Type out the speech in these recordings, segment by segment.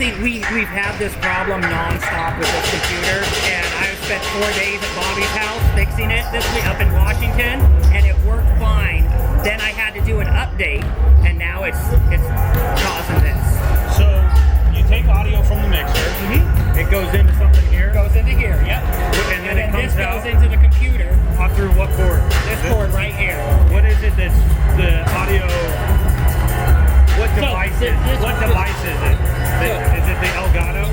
something we've had this problem nonstop with this computer, and I spent 4 days at Bobby's house fixing it this week up in Washington, and it worked fine. Then I had to do an update, and now it's causing this. So you take audio from the mixer. It goes into something here. Goes into here, yep. And then it comes this out goes into the computer. through what cord? This cord right here. What is it that's the audio? What So, device is this- device is it? Is it the Elgato?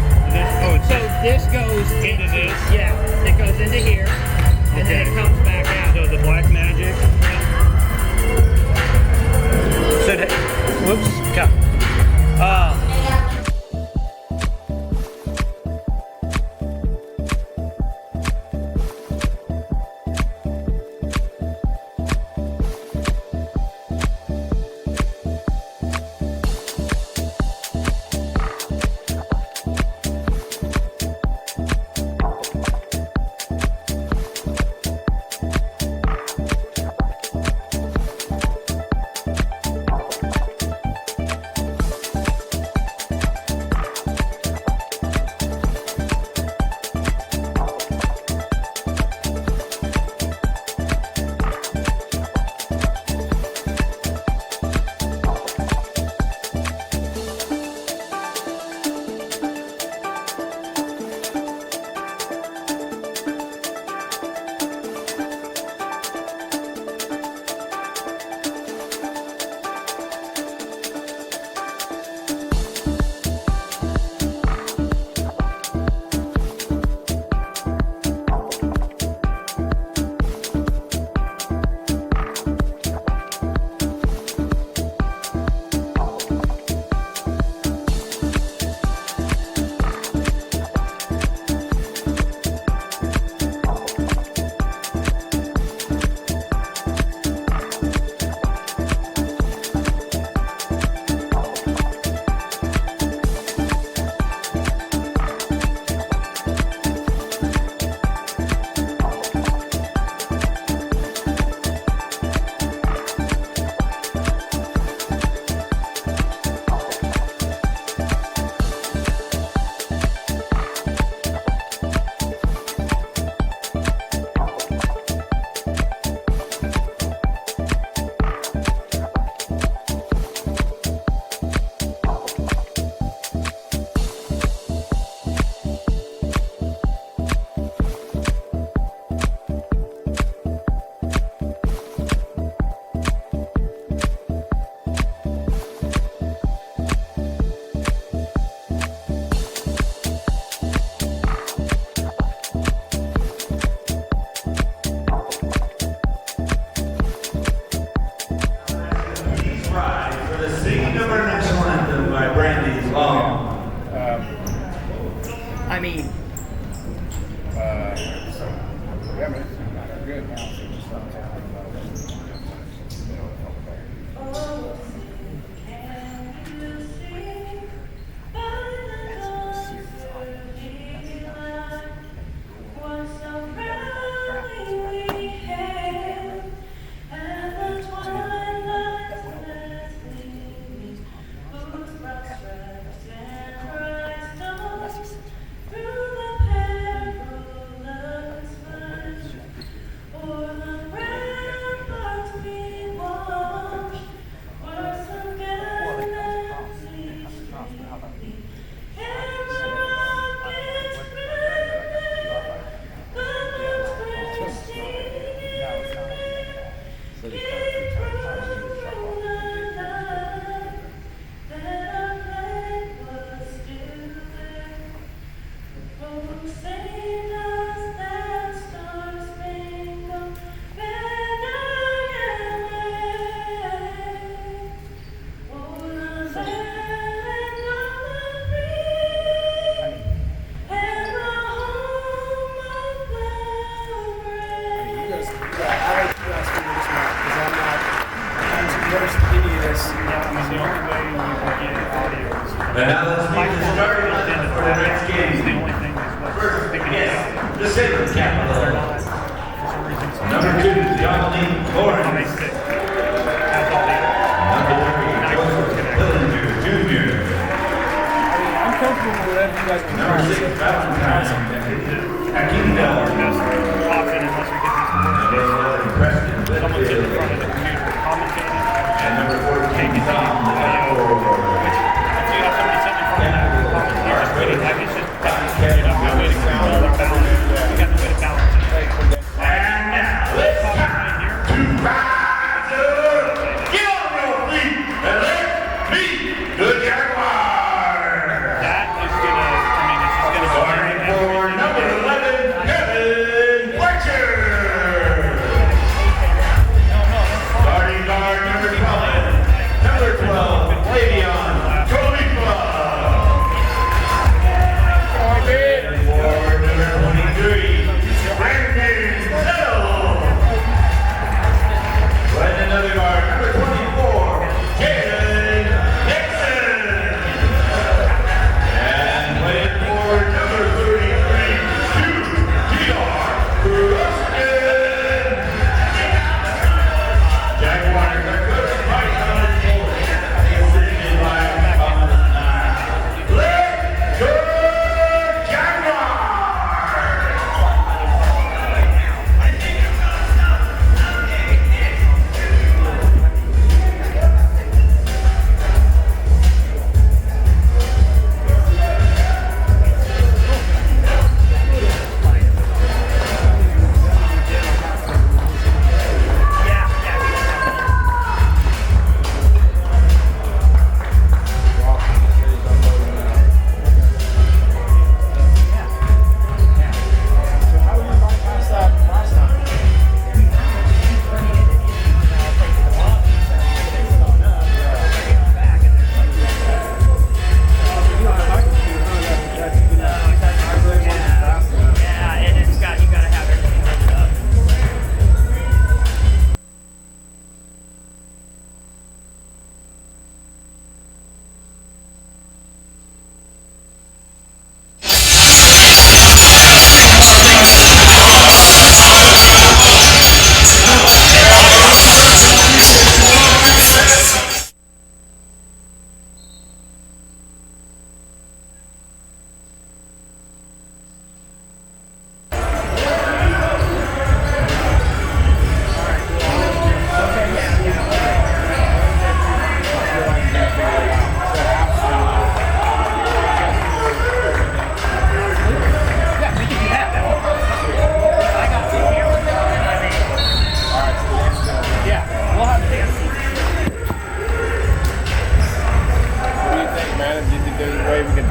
So this goes Into this? Yeah, it goes into here, and then it comes back out. So the Black Magic. So whoops, cut. I mean, And now let's make the starting lineup for the next game. First, yes, the Salem capital. Number 2, Jocelyn Lawrence. Number 3, Joseph Hillinger Jr.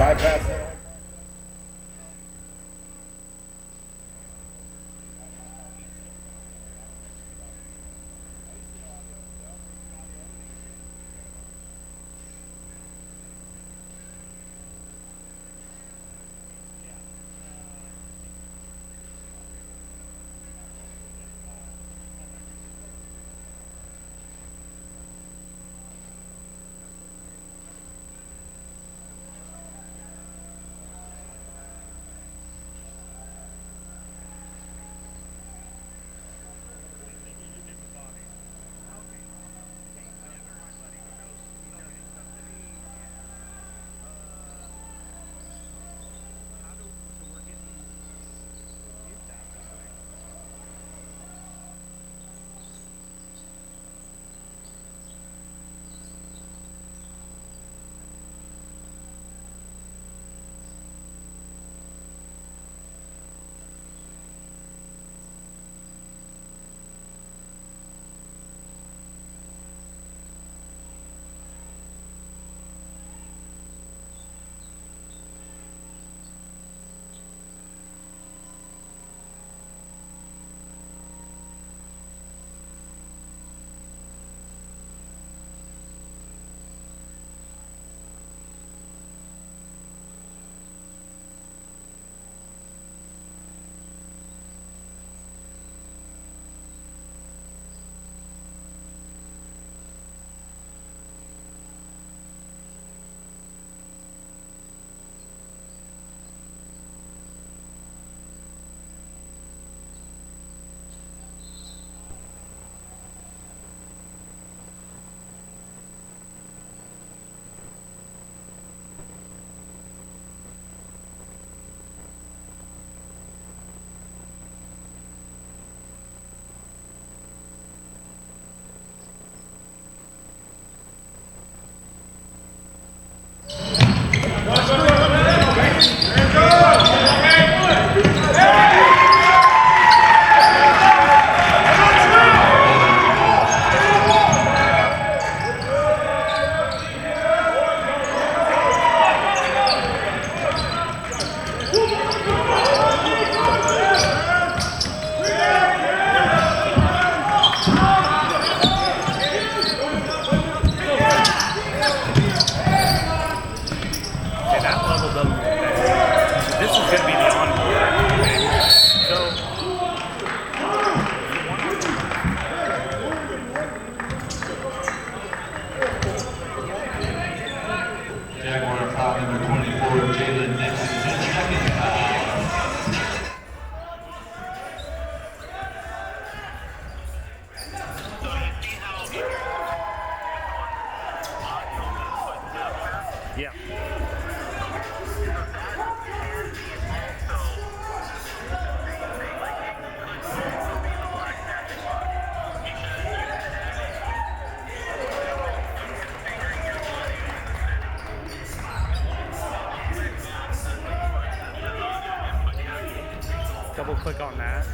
bypass it. Jaguar foul number 24, Jalen Nixon, his second foul. Yeah. Double click on that.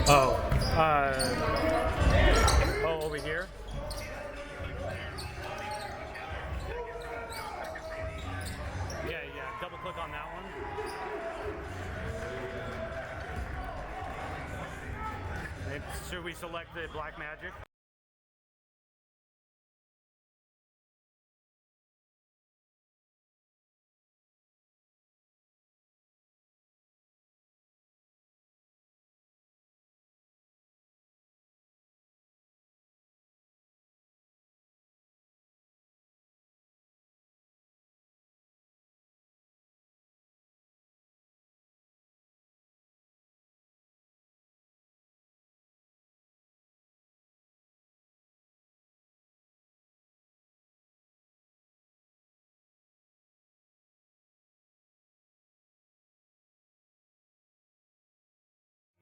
Oh, oh, over here? Yeah, double click on that one. Should we select the black magic?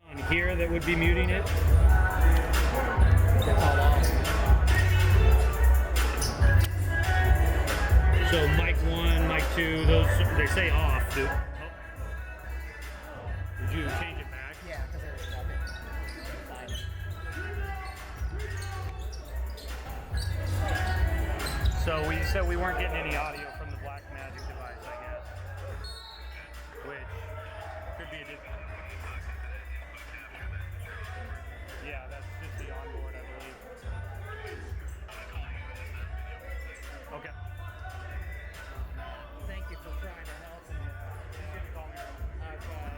On here that would be muting it. So mic 1, mic 2, those they say off. Did you change it back? Yeah, because there's nothing. So we said we weren't getting any audio from the Black Magic device, I guess. Which could be a different. Yeah, that's just the onboard, I believe. Okay. Thank you for trying to help me. You can call me. Okay.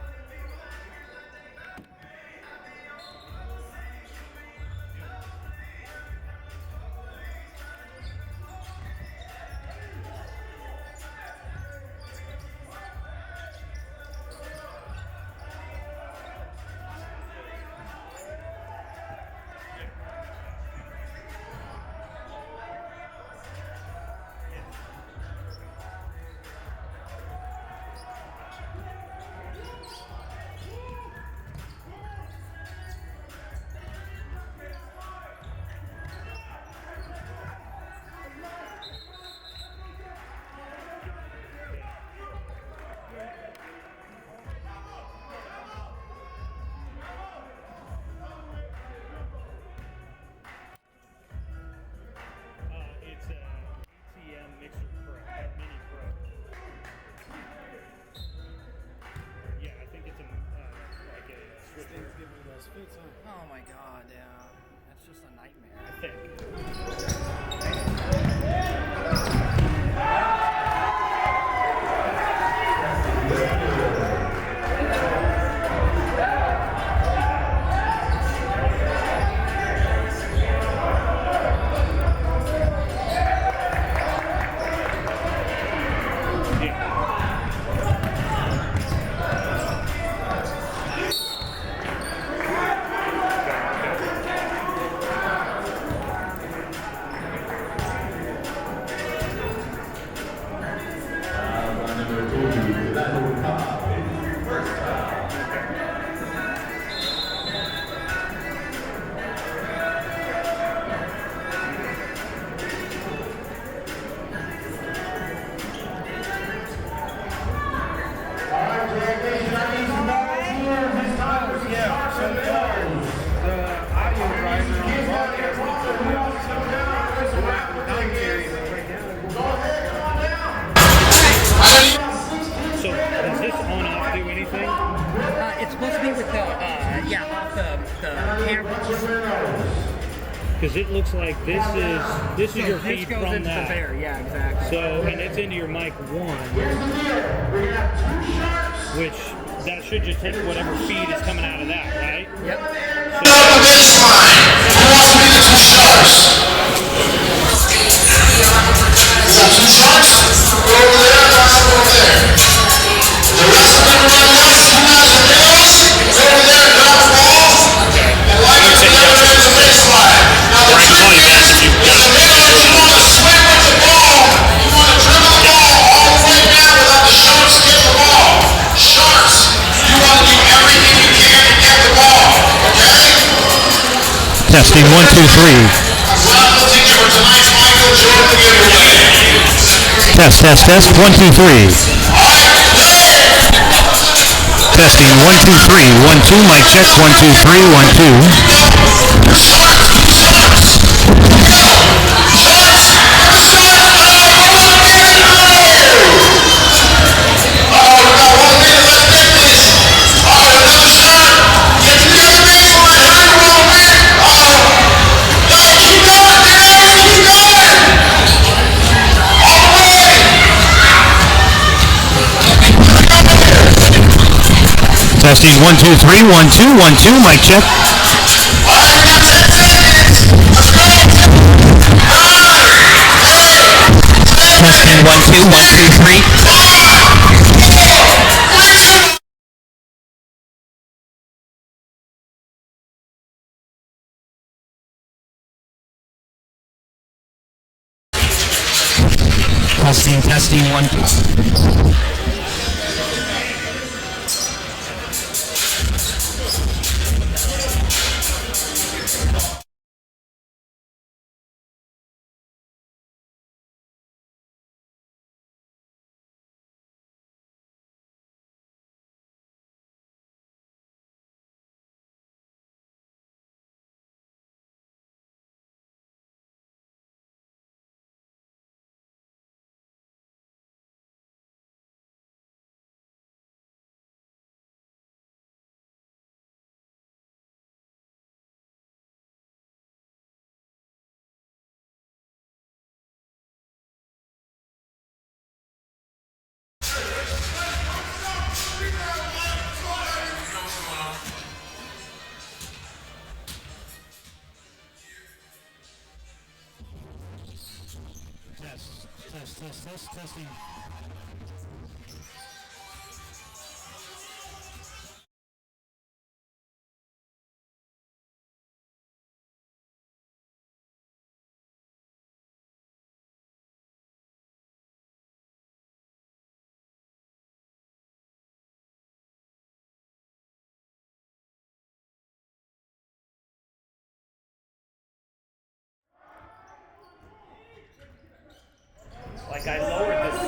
It's a ATM Mixer Pro, Mini Pro. Yeah, I think it's a like a switch. Things give me those fits, huh? Oh my god, yeah. That's just a nightmare. I think. So does this on off do anything? It's supposed to be with the, off the camera. Because it looks like this is your This feed goes from into that. the bear, yeah, exactly. So, and it's into your mic 1, which that should just take whatever feed is coming out of that, right? Yep. Baseline. Who wants to be the two sharks? You got two sharks? Go over there, pass it over there. The rest of everybody else, you guys are males. Go over there and drop the ball. And like it to the other end of the baseline. Now the trick is the males, you want to swim with the ball. You want to dribble the ball all the way down without the sharks getting the ball. Sharks, you want to do everything you can to get the ball. Okay? Testing 1, 2, 3. Test, test, test. 1, 2, 3. Testing 1, 2, 3. 1, 2. Mic check. 1, 2, 3. 1, 2. Testing 1, 2, 3. 1, 2. 1, 2. Mic check. Testing 1, 2. 1, 2, 3. Testing 1, 2. Testing. Like I lowered this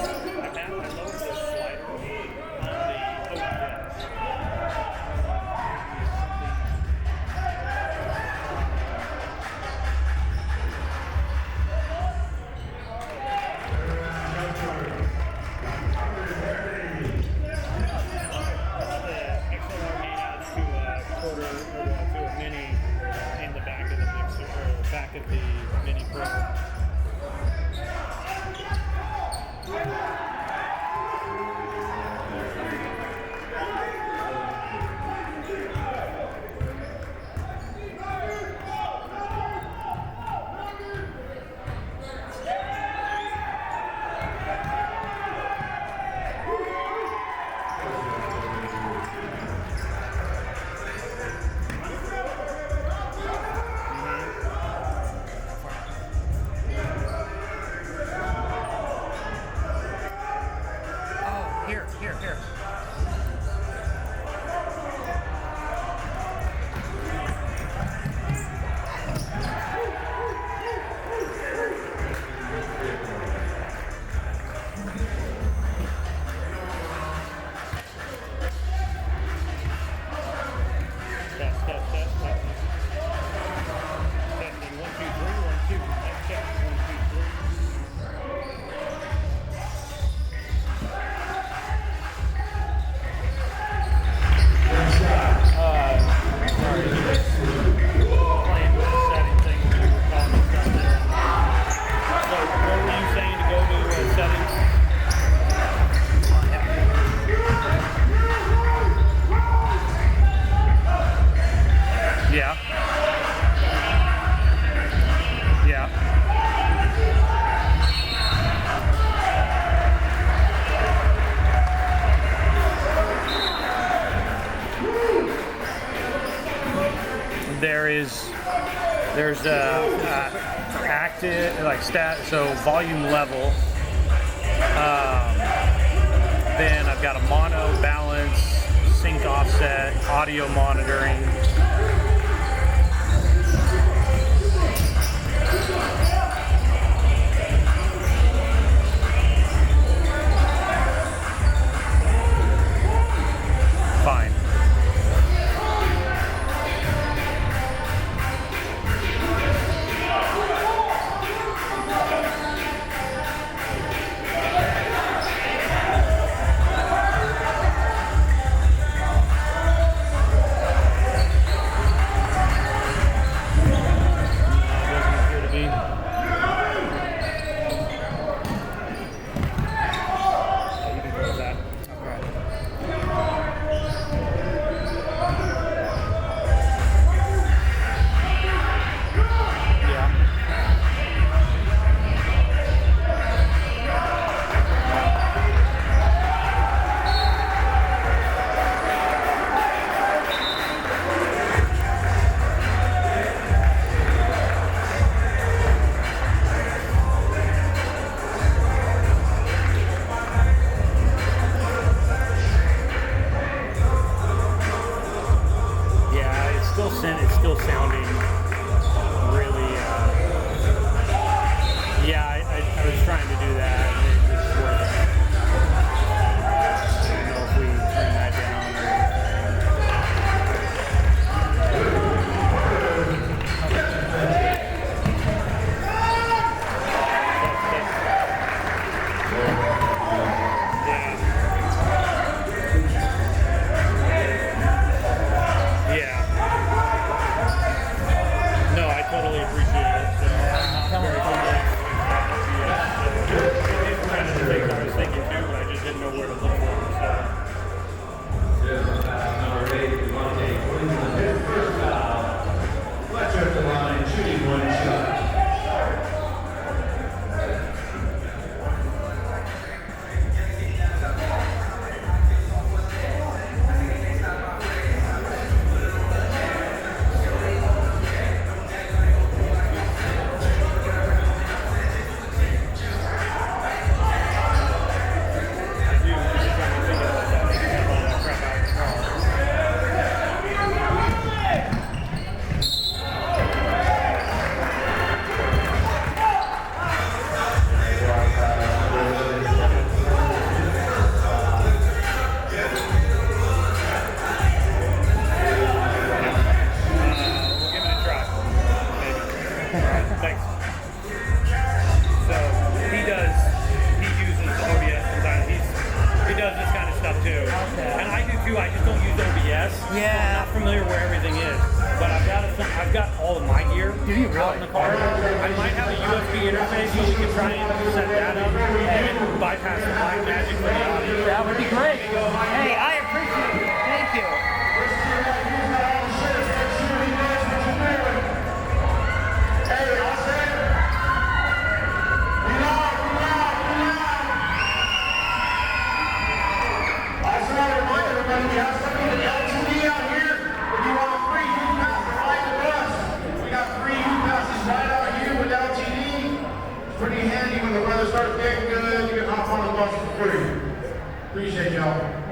slider on the open desk. The XLR made out to a quarter or to a mini in the back of the mixer, or back of the mini pro. Here. Test. Testing 1, 2, 3, 1, 2. Let's check 1, 2, 3. Sorry. Playing with the setting thing when we were calling stuff there. So, what were you saying to go to settings? Yeah. There's active, like so volume level. Then I've got a mono, balance, sync offset, audio monitoring. Fine. got all of my gear out in the car. I might have a USB interface so we can try and set that up and bypass the black magic for the audio. That would be great. Hey, I appreciate it. Thank you. We have something with LTD out here. If you want a free youth pass to ride the bus, we got free youth passes right out here with LTD. It's pretty handy when the weather starts getting good. You can hop on the bus for free. Appreciate y'all.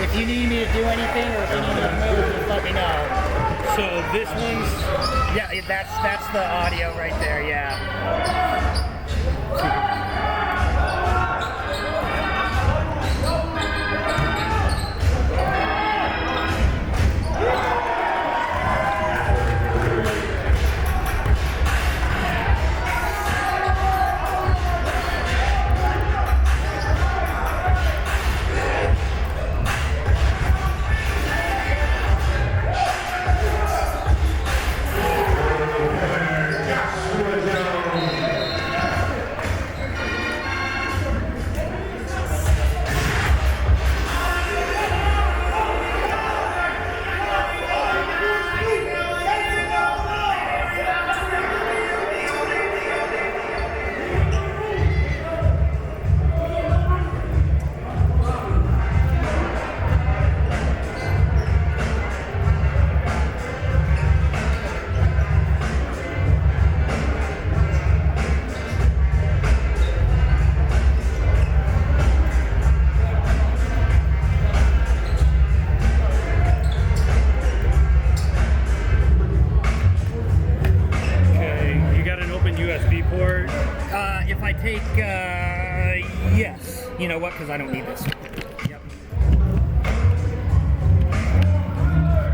If you need me to do anything or if you need me to move, just let me know. So this one's... Yeah, that's the audio right there, yeah. I don't need this. Yep.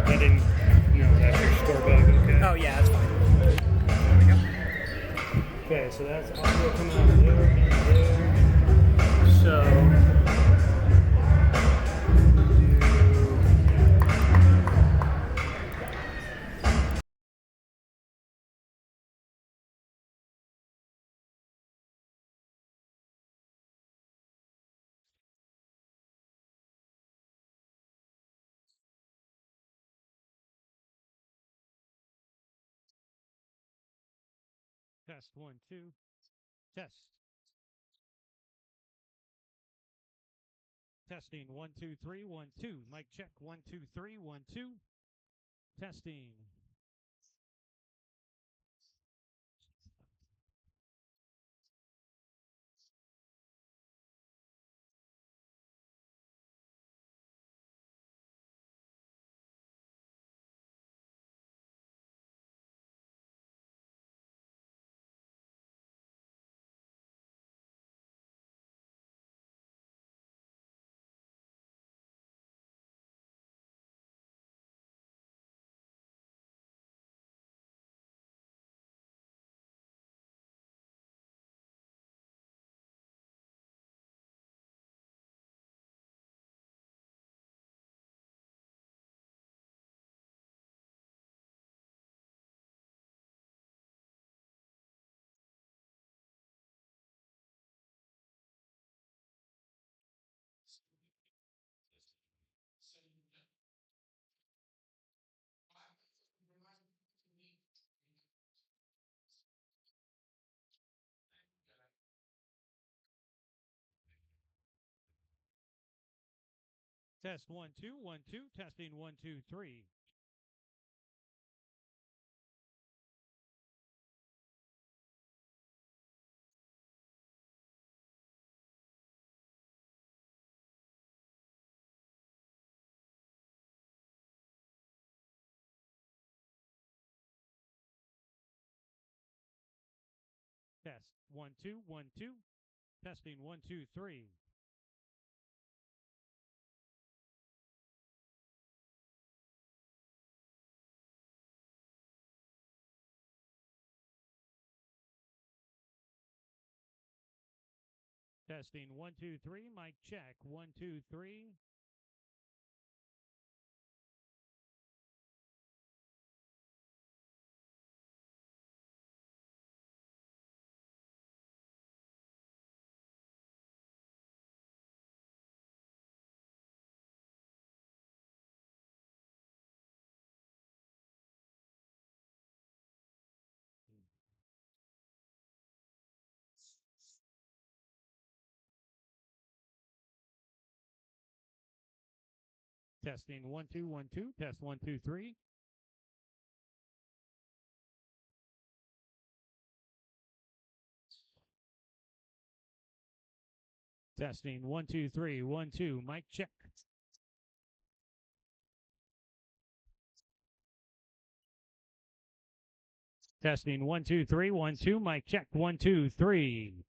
That didn't, that's your score bug, okay? Oh yeah, that's fine. There we go. Okay, so that's audio coming out of there and there. So, test 1, 2, test. Testing 1, 2, 3, 1, 2. Mic check 1, 2, 3, 1, 2. Testing. Test 1, 2, 1, 2. Testing 1, 2, 3. Test 1, 2, 1, 2. Testing 1, 2, 3. Testing 1, 2, 3. Mic check 1, 2, 3. Testing 1, 2, 1, 2. Test 1, 2, 3. Testing 1, 2, 3, 1, 2. Mic check. Testing 1, 2, 3, 1, 2. Mic check 1, 2, 3.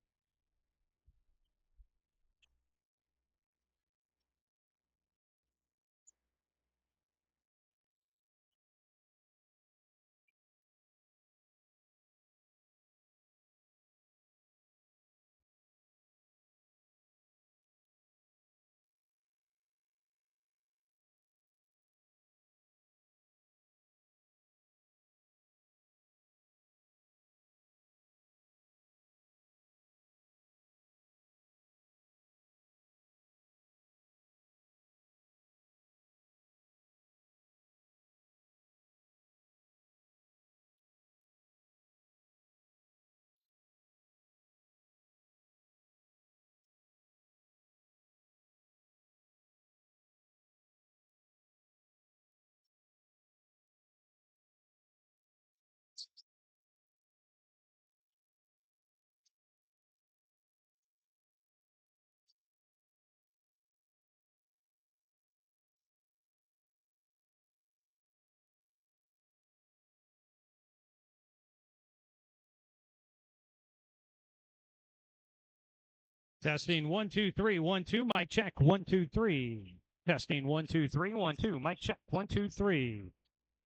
Testing 1 2 3 1 2. Mic check 1 2 3. Testing 1 2 3 1 2. Mic check 1 2 3.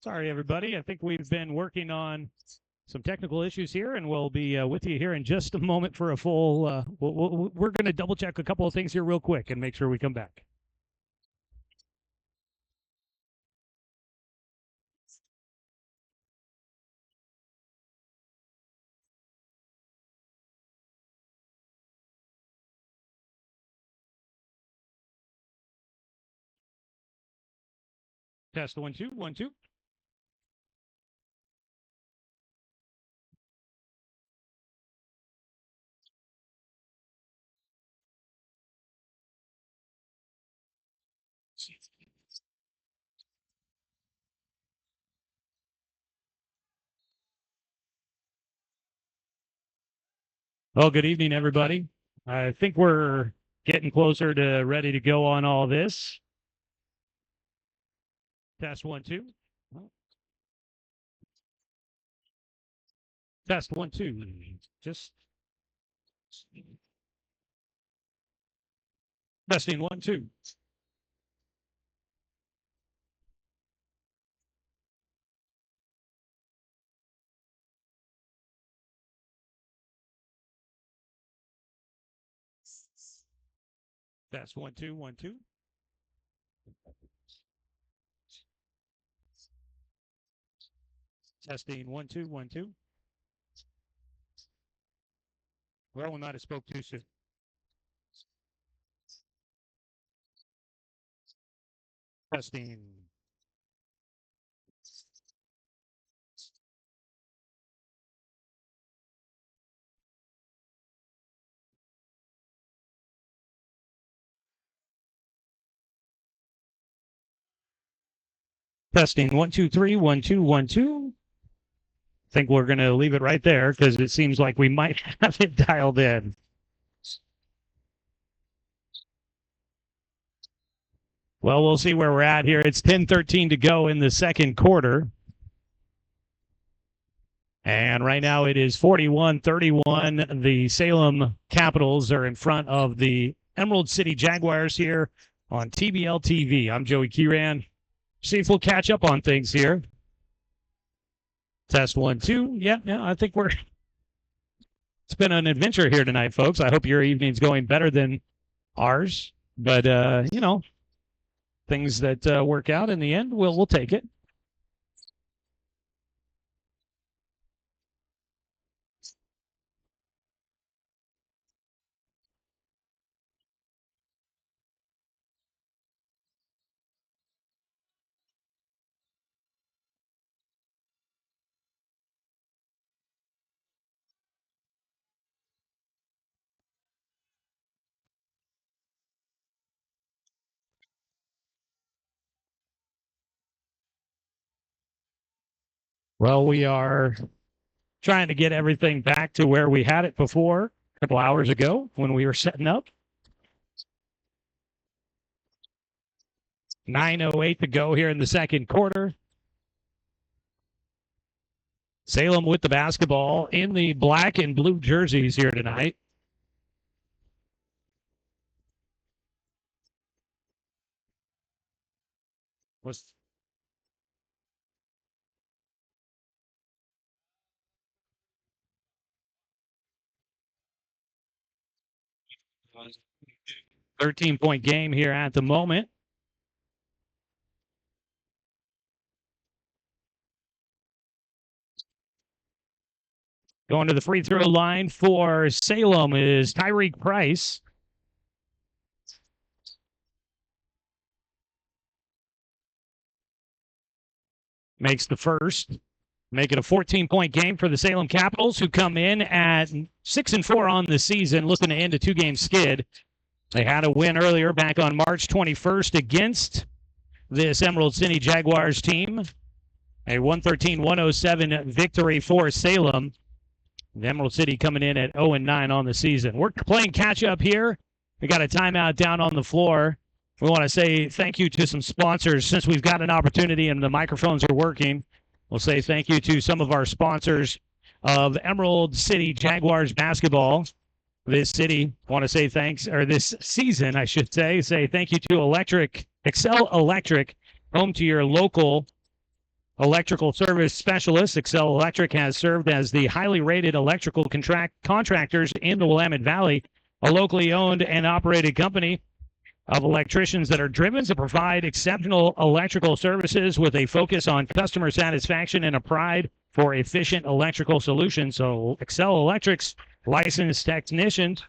Sorry, everybody. I think we've been working on some technical issues here, and we'll be with you here in just a moment for a full. We're going to double check a couple of things here real quick and make sure we come back. Test 1 2 1 2. Well, good evening, everybody. I think we're getting closer to ready to go on all this. Test 1 2. Test 1 2. Just testing 1 2. Test 1 2 1 2. Testing 1 2 1 2. Well, we might have spoke too soon. Testing. Testing 1 2 3 1 2 1 2. I think we're going to leave it right there because it seems like we might have it dialed in. Well, we'll see where we're at here. It's 10:13 to go in the second quarter. And right now it is 41-31. The Salem Capitals are in front of the Emerald City Jaguars here on TBL TV. I'm Joey Kieran. See if we'll catch up on things here. Test 1 2. Yeah, I think it's been an adventure here tonight, folks. I hope your evening's going better than ours. But, things that work out in the end, we'll take it. Well, we are trying to get everything back to where we had it before a couple hours ago when we were setting up. 9:08 to go here in the second quarter. Salem with the basketball in the black and blue jerseys here tonight. Was 13-point game here at the moment. Going to the free throw line for Salem is Tyreek Price. Makes the first. Make it a 14-point game for the Salem Capitals, who come in at 6-4 on the season, looking to end a two-game skid. They had a win earlier back on March 21st against this Emerald City Jaguars team. A 113-107 victory for Salem. The Emerald City coming in at 0-9 on the season. We're playing catch-up here. We got a timeout down on the floor. We want to say thank you to some sponsors. Since we've got an opportunity and the microphones are working, we'll say thank you to some of our sponsors of Emerald City Jaguars basketball. this city. Want to say thanks, or this season, I should say thank you to Excel Electric, home to your local electrical service specialist. Excel Electric has served as the highly rated electrical contractors in the Willamette Valley, a locally owned and operated company of electricians that are driven to provide exceptional electrical services with a focus on customer satisfaction and a pride for efficient electrical solutions. So Excel Electric's licensed technicians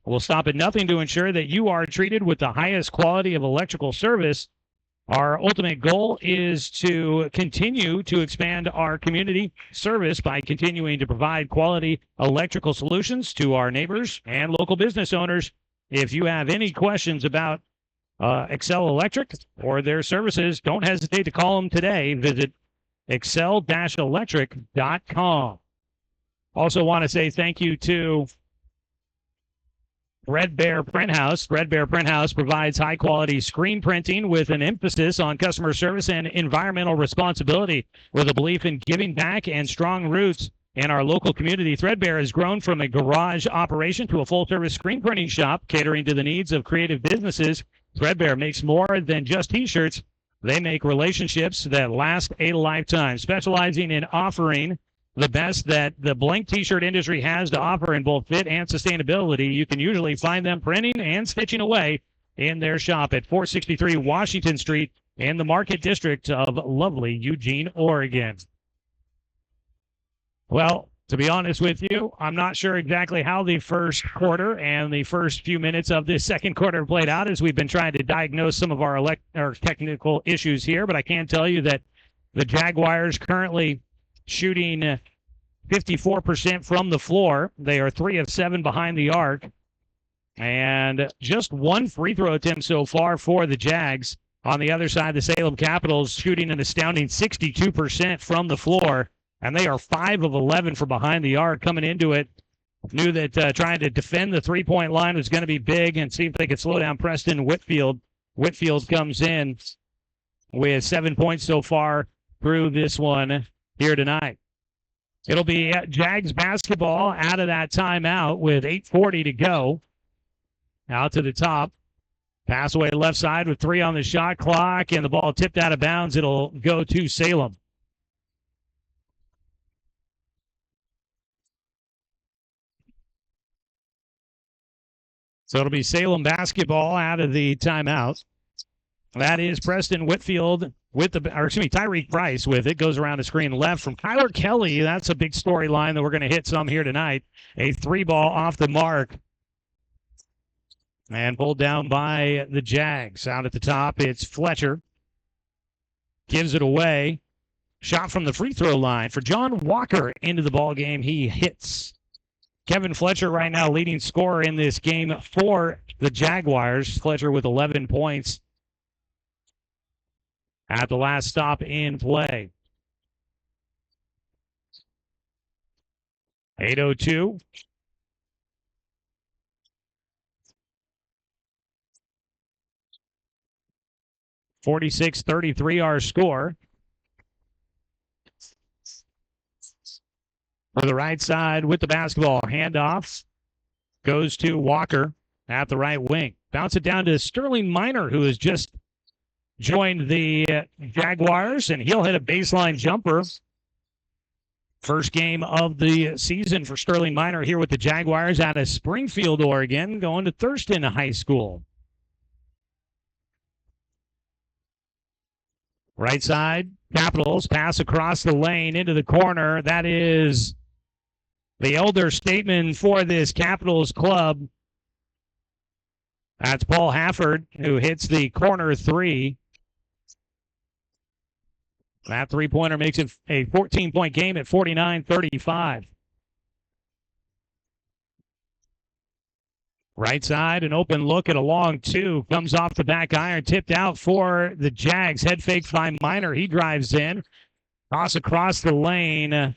will stop at nothing to ensure that you are treated with the highest quality of electrical service. Our ultimate goal is to continue to expand our community service by continuing to provide quality electrical solutions to our neighbors and local business owners. If you have any questions about Excel Electric or their services, don't hesitate to call them today. Visit excel-electric.com. Also want to say thank you to Red Bear Print House. Red Bear Print House provides high-quality screen printing with an emphasis on customer service and environmental responsibility. With a belief in giving back and strong roots in our local community, Threadbare has grown from a garage operation to a full-service screen printing shop catering to the needs of creative businesses. Threadbare makes more than just T-shirts. They make relationships that last a lifetime, specializing in offering the best that the blank T-shirt industry has to offer in both fit and sustainability. You can usually find them printing and stitching away in their shop at 463 Washington Street in the Market District of lovely Eugene, Oregon. Well, to be honest with you, I'm not sure exactly how the first quarter and the first few minutes of this second quarter played out, as we've been trying to diagnose some of our technical issues here, but I can tell you that the Jaguars currently shooting 54% from the floor. They are 3 of 7 behind the arc, and just one free throw attempt so far for the Jags. On the other side, the Salem Capitals shooting an astounding 62% from the floor, and they are 5 of 11 from behind the arc. Coming into it, knew that trying to defend the three-point line was going to be big and see if they could slow down Preston Whitfield. Whitfield comes in with 7 points so far through this one here tonight. It'll be Jags basketball out of that timeout with 8:40 to go. Out to the top. Pass away left side with 3 on the shot clock, and the ball tipped out of bounds. It'll go to Salem. So it'll be Salem basketball out of the timeout. That is Preston Whitfield with Tyreek Price with it. Goes around the screen left from Kyler Kelly. That's a big storyline that we're going to hit some here tonight. A 3-ball off the mark. And pulled down by the Jags. Out at the top, it's Fletcher. Gives it away. Shot from the free throw line for John Walker into the ball game. He hits. Kevin Fletcher right now leading scorer in this game for the Jaguars. Fletcher with 11 points at the last stop in play. 8:02. (46-33) our score. For the right side with the basketball. Handoff goes to Walker at the right wing. Bounce it down to Sterling Minor, who has just joined the Jaguars, and he'll hit a baseline jumper. First game of the season for Sterling Minor here with the Jaguars out of Springfield, Oregon, going to Thurston High School. Right side, Capitals pass across the lane into the corner. That is the elder statesman for this Capitals club. That's Paul Hafford, who hits the corner 3. That three-pointer makes it a 14-point game at 49-35. Right side, an open look at a long 2. Comes off the back iron, tipped out for the Jags. Head fake by Minor. He drives in. Toss across the lane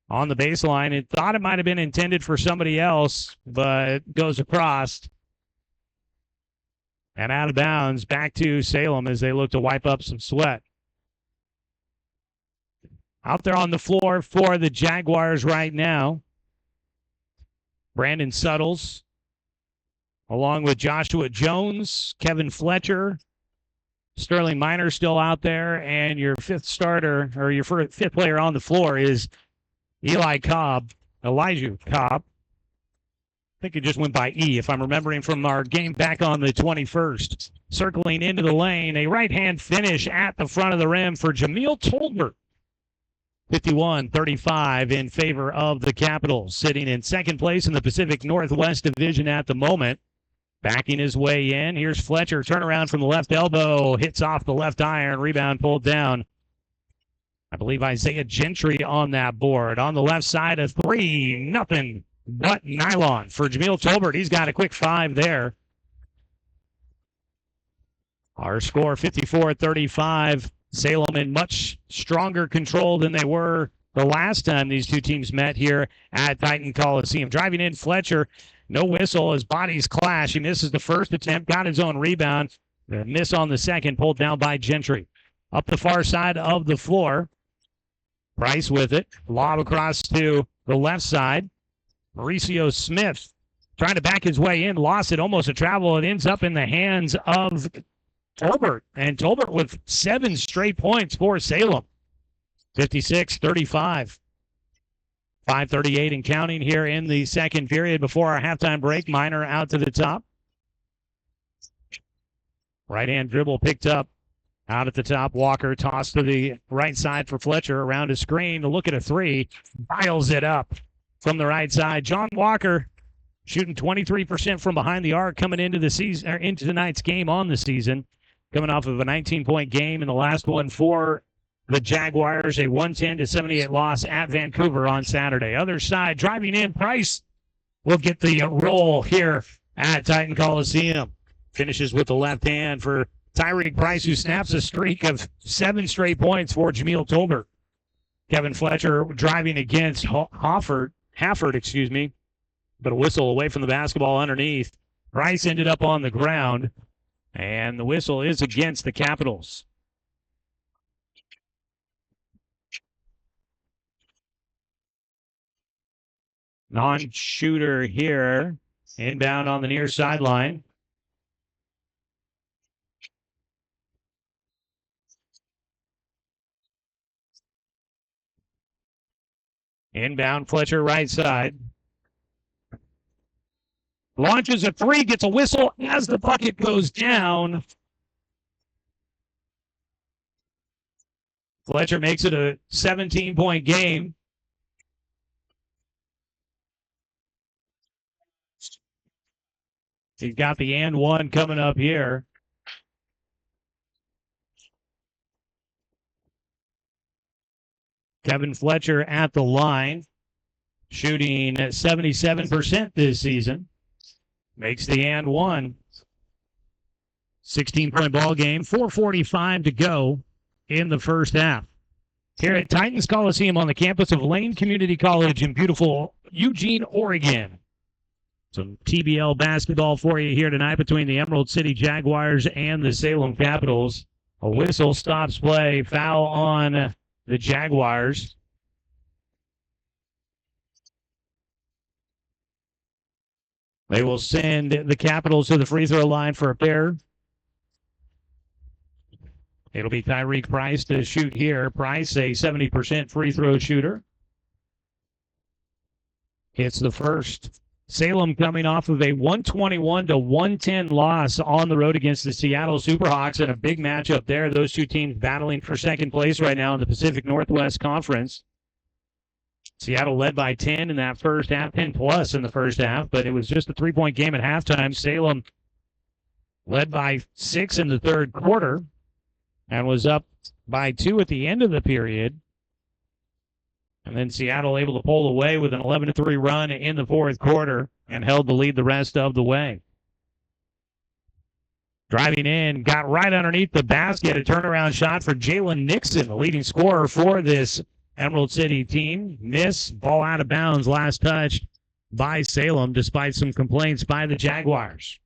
on the baseline. It thought it might have been intended for somebody else, but goes across. And out of bounds, back to Salem as they look to wipe up some sweat. Out there on the floor for the Jaguars right now. Brandon Suttles, along with Joshua Jones, Kevin Fletcher, Sterling Minor still out there, and your fifth starter, or your fifth player on the floor is Elijah Cobb. I think it just went by E, if I'm remembering from our game back on the 21st. Circling into the lane, a right-hand finish at the front of the rim for Jameel Tolbert. 51-35 in favor of the Capitals, sitting in second place in the Pacific Northwest Division at the moment. Backing his way in, here's Fletcher, turnaround from the left elbow, hits off the left iron, rebound pulled down. I believe Isaiah Gentry on that board. On the left side, a three, nothing but nylon for Jameel Tolbert. He's got a quick 5 there. Our score, 54-35. Salem in much stronger control than they were the last time these two teams met here at Titan Coliseum. Driving in, Fletcher, no whistle as bodies clash. He misses the first attempt, got his own rebound. A miss on the second, pulled down by Gentry. Up the far side of the floor, Price with it. Lob across to the left side. Mauricio Smith trying to back his way in, lost it, almost a travel. It ends up in the hands of Tolbert, and Tolbert with 7 straight points for Salem. 56-35. 5:38 and counting here in the second period before our halftime break. Minor out to the top. Right-hand dribble picked up out at the top. Walker tossed to the right side for Fletcher around his screen to look at a 3. Dials it up from the right side. John Walker shooting 23% from behind the arc coming into the season, or into tonight's game on the season. Coming off of a 19-point game in the last one for the Jaguars, a 110-78 loss at Vancouver on Saturday. Other side, driving in, Price will get the roll here at Titan Coliseum. Finishes with the left hand for Tyreek Price, who snaps a streak of 7 straight points for Jameel Tolbert. Kevin Fletcher driving against Hafford, but a whistle away from the basketball underneath. Price ended up on the ground, and the whistle is against the Capitals. Non-shooter here, inbound on the near sideline. Inbound, Fletcher right side. Launches a 3, gets a whistle as the bucket goes down. Fletcher makes it a 17-point game. He's got the and one coming up here. Kevin Fletcher at the line, shooting at 77% this season. Makes the and one. 16-point ball game, 4:45 to go in the first half. Here at Titans Coliseum on the campus of Lane Community College in beautiful Eugene, Oregon. Some TBL basketball for you here tonight between the Emerald City Jaguars and the Salem Capitals. A whistle stops play, foul on the Jaguars. They will send the Capitals to the free throw line for a pair. It'll be Tyreek Price to shoot here. Price, a 70% free throw shooter. Hits the first. Salem coming off of a 121-110 loss on the road against the Seattle Superhawks, and a big matchup there. Those two teams battling for second place right now in the Pacific Northwest Conference. Seattle led by 10 in that first half, 10 plus in the first half, but it was just a 3-point game at halftime. Salem led by 6 in the third quarter and was up by 2 at the end of the period. And then Seattle able to pull away with an 11-3 run in the fourth quarter and held the lead the rest of the way. Driving in, got right underneath the basket, a turnaround shot for Jalen Nixon, the leading scorer for this Emerald City team. Miss, ball out of bounds, last touch by Salem, despite some complaints by the Jaguars.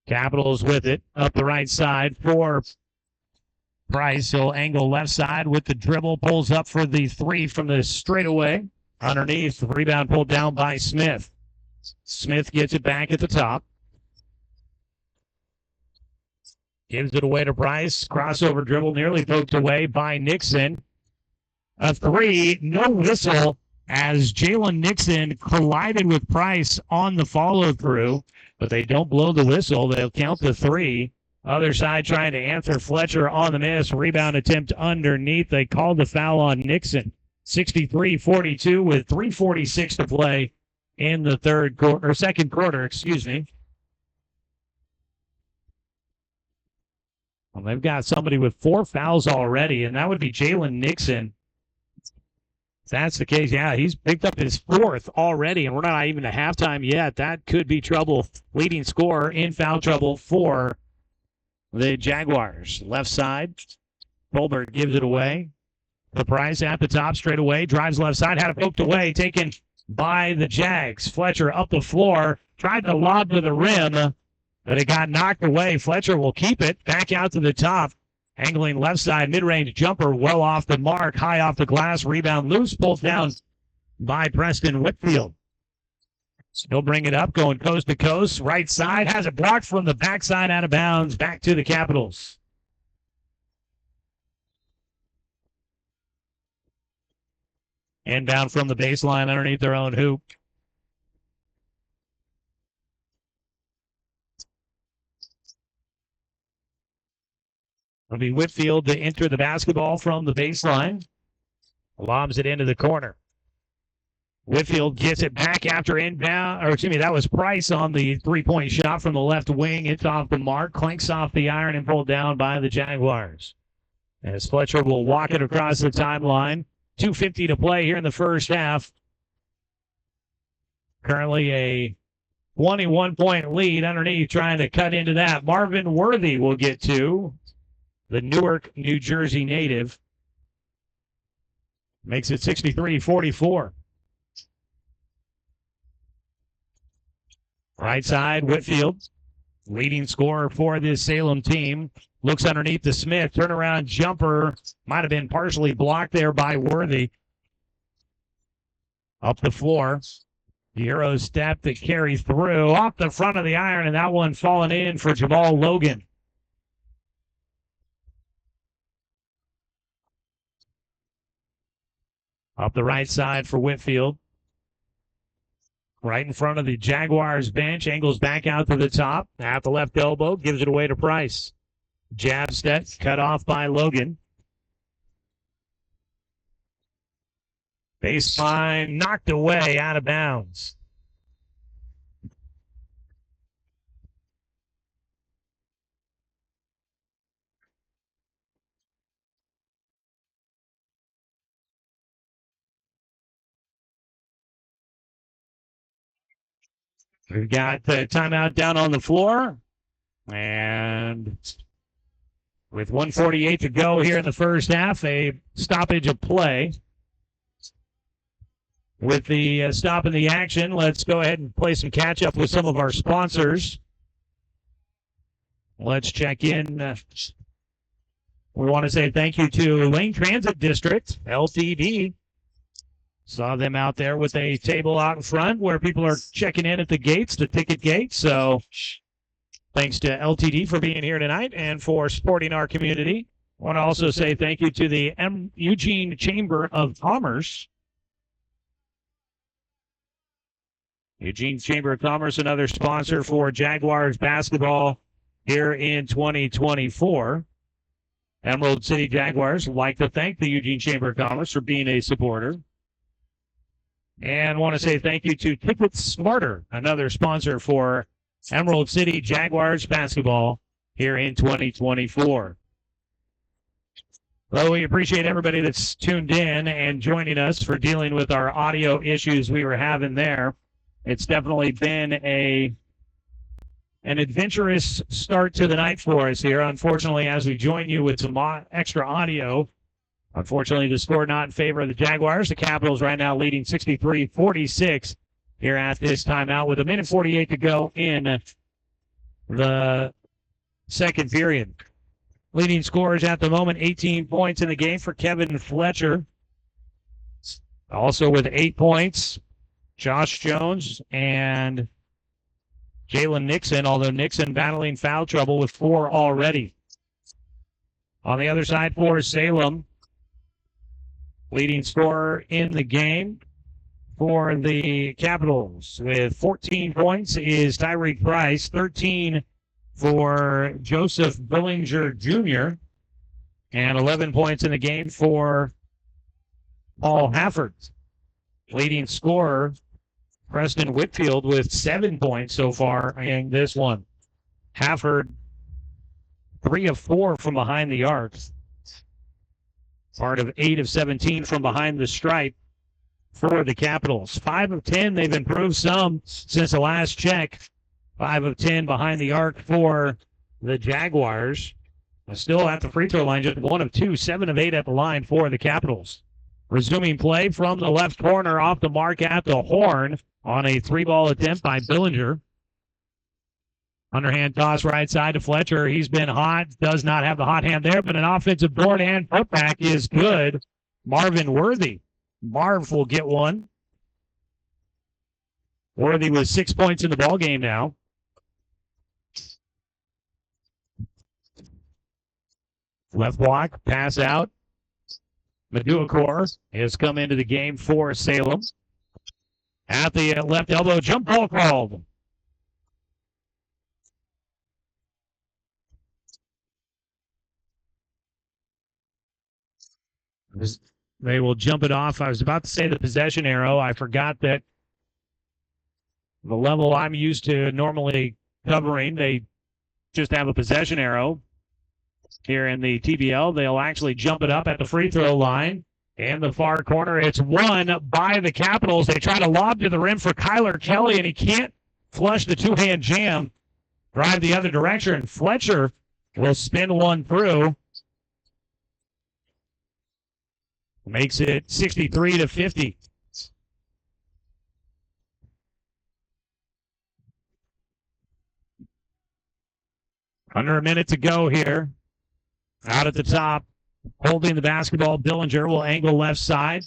Capitals with it, up the right side for Price. He'll angle left side with the dribble, pulls up for the 3 from the straightaway. Underneath, the rebound pulled down by Smith. Smith gets it back at the top. Gives it away to Bryce. Crossover dribble nearly poked away by Nixon. A three, no whistle, as Jalen Nixon collided with Price on the follow-through, but they don't blow the whistle. They'll count the three. Other side trying to answer Fletcher on the miss. Rebound attempt underneath. They called the foul on Nixon. 63-42 with 3:46 to play in the second quarter, excuse me. Well, they've got somebody with 4 fouls already, and that would be Jalen Nixon. If that's the case, yeah, he's picked up his 4th already, and we're not even at halftime yet. That could be trouble. Leading scorer in foul trouble for the Jaguars. Left side, Colbert gives it away. The Price at the top straight away, drives left side, had it poked away, taken by the Jags. Fletcher up the floor, tried to lob to the rim, but it got knocked away. Fletcher will keep it back out to the top. Angling left side, mid-range jumper, well off the mark, high off the glass, rebound loose, pulled down by Preston Whitfield. He'll bring it up, going coast to coast. Right side, has it blocked from the backside, out of bounds, back to the Capitals. Inbound from the baseline underneath their own hoop. It'll be Whitfield to enter the basketball from the baseline. Lobs it into the corner. Whitfield gets it back after inbound, or excuse me, that was Price on the three-point shot from the left wing. It's off the mark, clanks off the iron, and pulled down by the Jaguars. As Fletcher will walk it across the timeline. 2:50 to play here in the first half. Currently a 21-point lead underneath, trying to cut into that. Marvin Worthy will get to the Newark, New Jersey native. Makes it 63-44. Right side, Whitfield, leading scorer for this Salem team. Looks underneath the Smith. Turnaround jumper. Might have been partially blocked there by Worthy. Up the floor. Euro step that carries through. Off the front of the iron, and that one falling in for Jamal Logan. Up the right side for Whitfield. Right in front of the Jaguars bench. Angles back out to the top. At the left elbow. Gives it away to Price. Jab step cut off by Logan. Baseline knocked away, out of bounds. We've got the timeout down on the floor. And with 1:48 to go here in the first half, a stoppage of play. With the stop in the action, let's go ahead and play some catch-up with some of our sponsors. Let's check in. We want to say thank you to Lane Transit District, LTD. Saw them out there with a table out in front where people are checking in at the gates, the ticket gate. So thanks to LTD for being here tonight and for supporting our community. I want to also say thank you to the Eugene Chamber of Commerce. Eugene Chamber of Commerce, another sponsor for Jaguars basketball here in 2024. Emerald City Jaguars would like to thank the Eugene Chamber of Commerce for being a supporter. And want to say thank you to Ticket Smarter, another sponsor for Emerald City Jaguars basketball here in 2024. Well, we appreciate everybody that's tuned in and joining us for dealing with our audio issues we were having there. It's definitely been an adventurous start to the night for us here. Unfortunately, as we join you with some extra audio, unfortunately, the score not in favor of the Jaguars. The Capitals right now leading 63-46 here at this timeout with 1:48 to go in the second period. Leading scorers at the moment, 18 points in the game for Kevin Fletcher. Also with 8 points, Josh Jones and Jalen Nixon, although Nixon battling foul trouble with 4 already. On the other side for Salem, leading scorer in the game for the Capitals with 14 points is Tyreek Price, 13 for Joseph Billinger Jr., and 11 points in the game for Paul Hafford. Leading scorer, Preston Whitfield, with 7 points so far in this one. Hafford, 3 of 4 from behind the arc. Part of 8 of 17 from behind the stripe for the Capitals. 5 of 10. They've improved some since the last check. 5 of 10 behind the arc for the Jaguars. Still at the free throw line, just 1 of 2. 7 of 8 at the line for the Capitals. Resuming play from the left corner, off the mark at the horn on a 3-ball attempt by Billinger. Underhand toss right side to Fletcher. He's been hot. Does not have the hot hand there, but an offensive board and putback is good. Marvin Worthy. Marv will get one. Worthy with 6 points in the ball game now. Left block, pass out. Maduakor has come into the game for Salem. At the left elbow, jump ball called. They will jump it off. I was about to say the possession arrow. I forgot that the level I'm used to normally covering, they just have a possession arrow. Here in the TBL, they'll actually jump it up at the free throw line. In the far corner, it's won by the Capitals. They try to lob to the rim for Kyler Kelly, and he can't flush the two-hand jam, drive the other direction. Fletcher will spin one through. Makes it 63-50. Under a minute to go here. Out at the top, holding the basketball, Billinger will angle left side.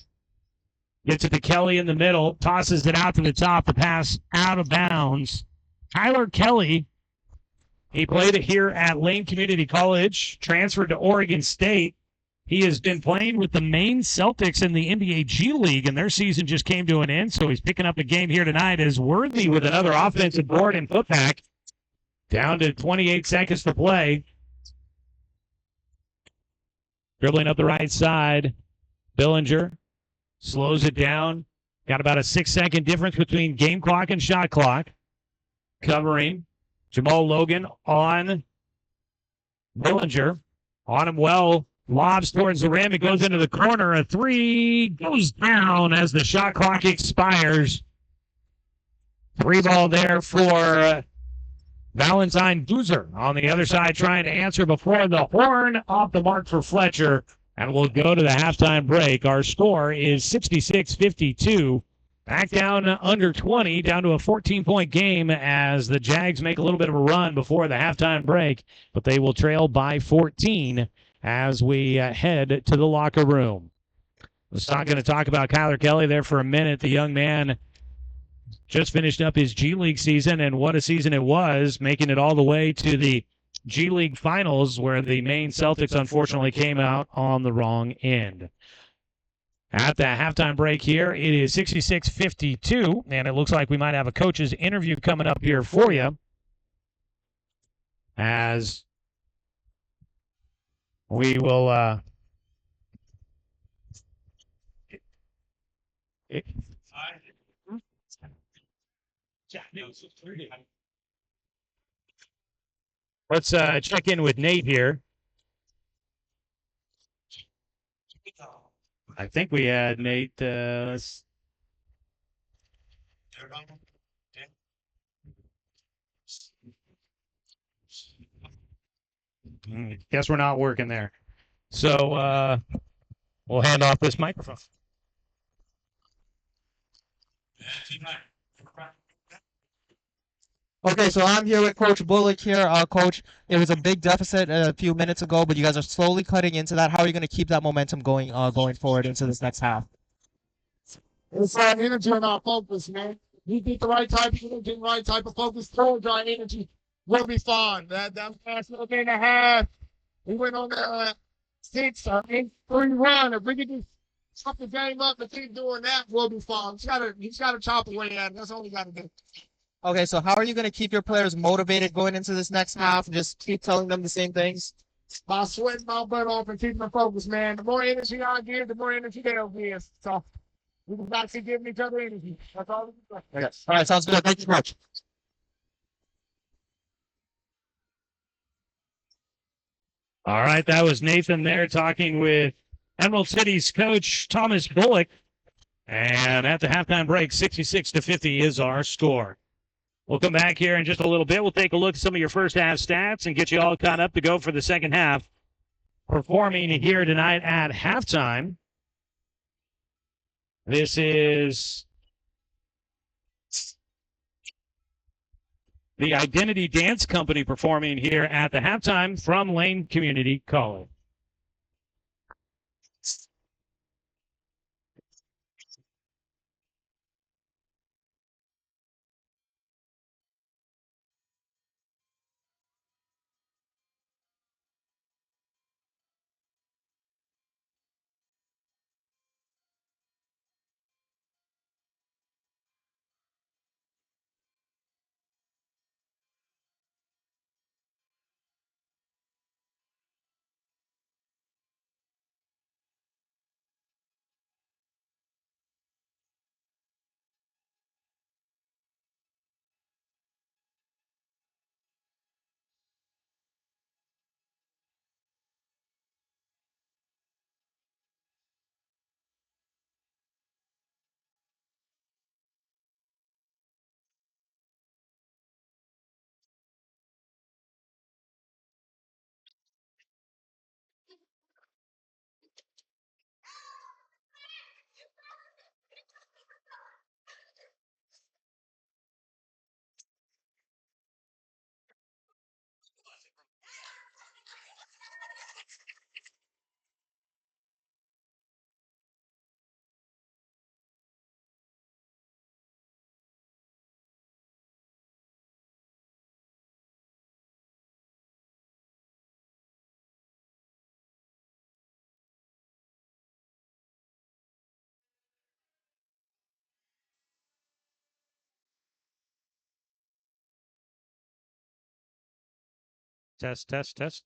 Gets it to Kelly in the middle, tosses it out to the top, the pass out of bounds. Kyler Kelly, he played it here at Lane Community College, transferred to Oregon State. He has been playing with the Maine Celtics in the NBA G League, and their season just came to an end, so he's picking up a game here tonight as Worthy with another offensive board and putback. Down to 28 seconds to play. Dribbling up the right side, Billinger slows it down. Got about a 6-second difference between game clock and shot clock. Covering Jamal Logan on Billinger. On him well, lobs towards the rim. It goes into the corner. A 3 goes down as the shot clock expires. 3-ball there for Valentine Boozer on the other side trying to answer before the horn, off the mark for Fletcher, and we'll go to the halftime break. Our score is 66-52. Back down under 20, down to a 14-point game as the Jags make a little bit of a run before the halftime break, but they will trail by 14 as we head to the locker room. We're not going to talk about Kyler Kelly there for a minute. The young man just finished up his G League season, and what a season it was, making it all the way to the G League finals where the Maine Celtics unfortunately came out on the wrong end. At the halftime break here, it is 66-52, and it looks like we might have a coach's interview coming up here for you as we will let's check in with Nate here. I think we had Nate. Guess we're not working there. So we'll hand off this microphone. Okay, so I'm here with Coach Bullock here. Coach, it was a big deficit a few minutes ago, but you guys are slowly cutting into that. How are you going to keep that momentum going forward into this next half? It's our energy and our focus, man. You get the right type of energy, the right type of focus towards our energy, we'll be fine. That last little bit and a half, we went on the 6 or 8-3 run. If we could just chop the game up and keep doing that, we'll be fine. He's gotta chop away at it. That's all we gotta do. Okay, so how are you going to keep your players motivated going into this next half? Just keep telling them the same things? By sweating my butt off and keeping them focused, man. The more energy I give, the more energy they'll give. So we just gotta keep giving each other energy. That's all we can do. Okay. All right, sounds good. Thank you so much. All right, that was Nathan there talking with Emerald City's coach Thomas Bullock. And at the halftime break, 66-50 is our score. We'll come back here in just a little bit. We'll take a look at some of your first half stats and get you all caught up to go for the second half. Performing here tonight at halftime, this is the Identity Dance Company performing here at the halftime from Lane Community College. Test, test, test.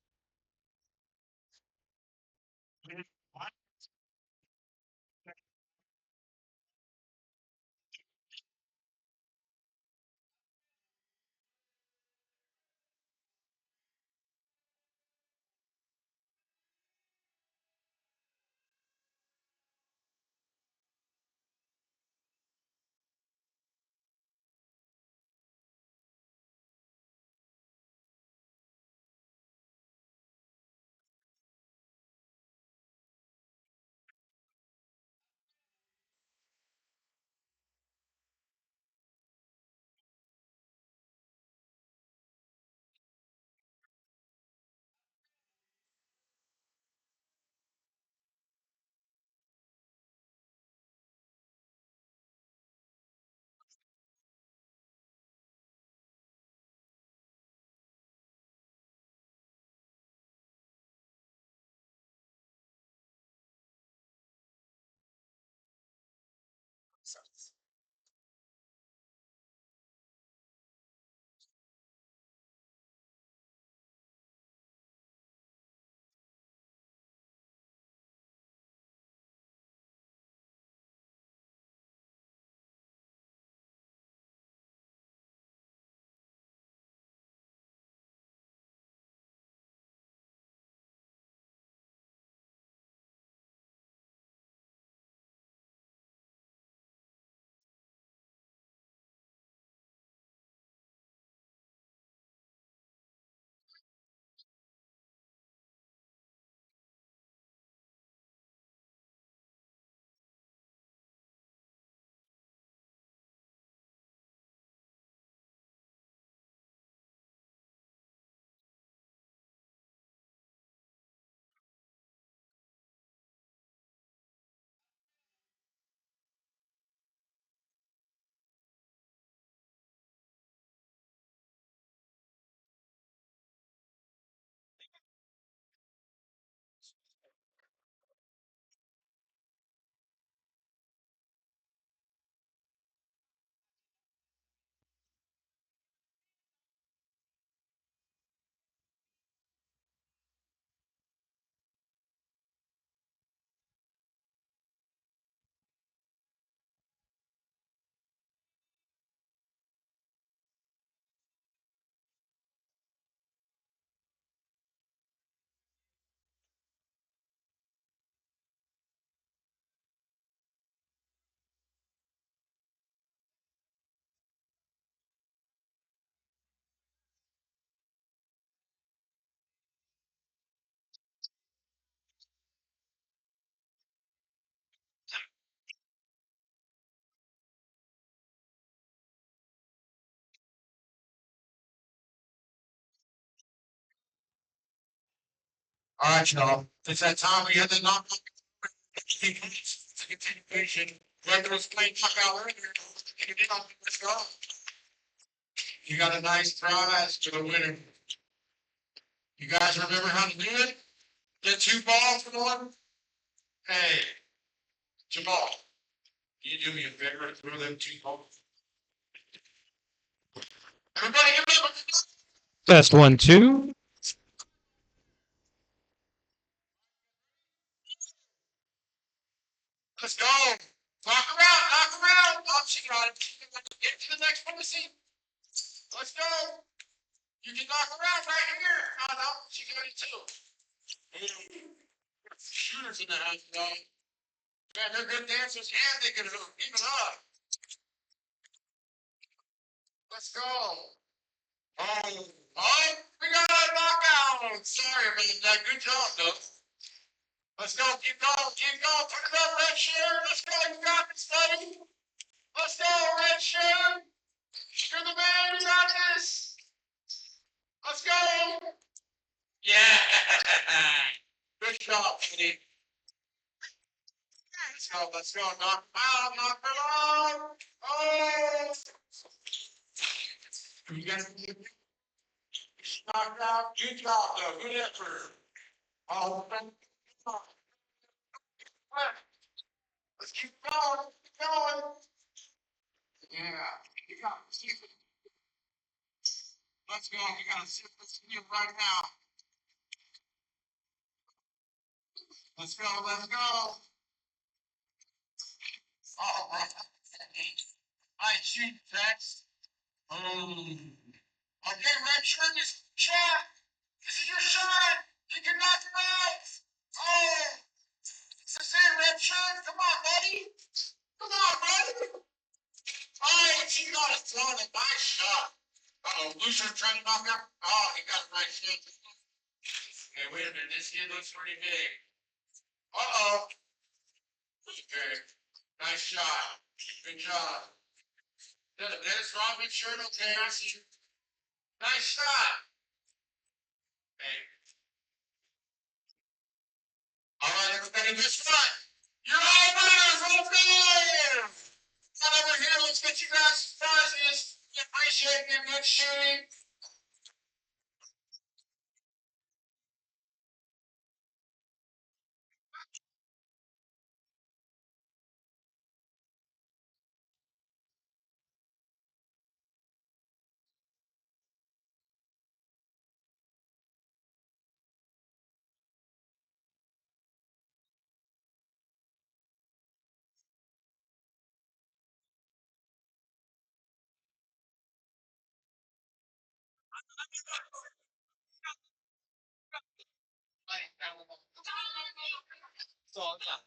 All right, y'all. It's that time we had the knock. It's a continuation. Whoever was playing knockout earlier, let's go. You got a nice prize to the winner. You guys remember how to do it? Get 2 balls for one. Hey, Jamal, can you do me a favor and throw them 2 balls? Everybody give me a Test 1, 2. Let's go. Knock her out, knock her out. Oh, she got it. Get to the next policy. Let's go. You can knock her out right here. Oh, no, she got it too. Shooters in the house, dog. Man, they're good dancers and they can hoop. Even up. Let's go. Oh, we got a knockout. Sorry about that. Good job, though. Let's go. Keep going. Keep going. Put it up, red shirt. Let's go. You got this, buddy. Let's go, red shirt. You're the man. You got this. Let's go. Yeah. Good job, buddy. Let's go. Let's go. Knock him out. Knock him out. Oh. You guys knocked out. Good job, though. Good effort. Oh, let's keep going. Keep going. Yeah. You got it. Let's go. You got to see this video right now. Let's go. Let's go. Oh, nice shoot, Tex. Okay, red shirt is shot. This is your shot. You can knock him out. Oh, it's the same red shirt. Come on, buddy. Come on, buddy. Oh, she got it thrown. A nice shot. Uh-oh, Lucian trying to knock out. Oh, he got a nice shot. Okay, wait a minute. This kid looks pretty big. Uh-oh. Okay. Nice shot. Good job. There's Robin's shirt. Okay, I see you. Nice shot. Hey. All right, everybody, guess what? You're all winners. Let's go. Come over here. Let's get you guys prizes. We appreciate your good shooting. So, yeah.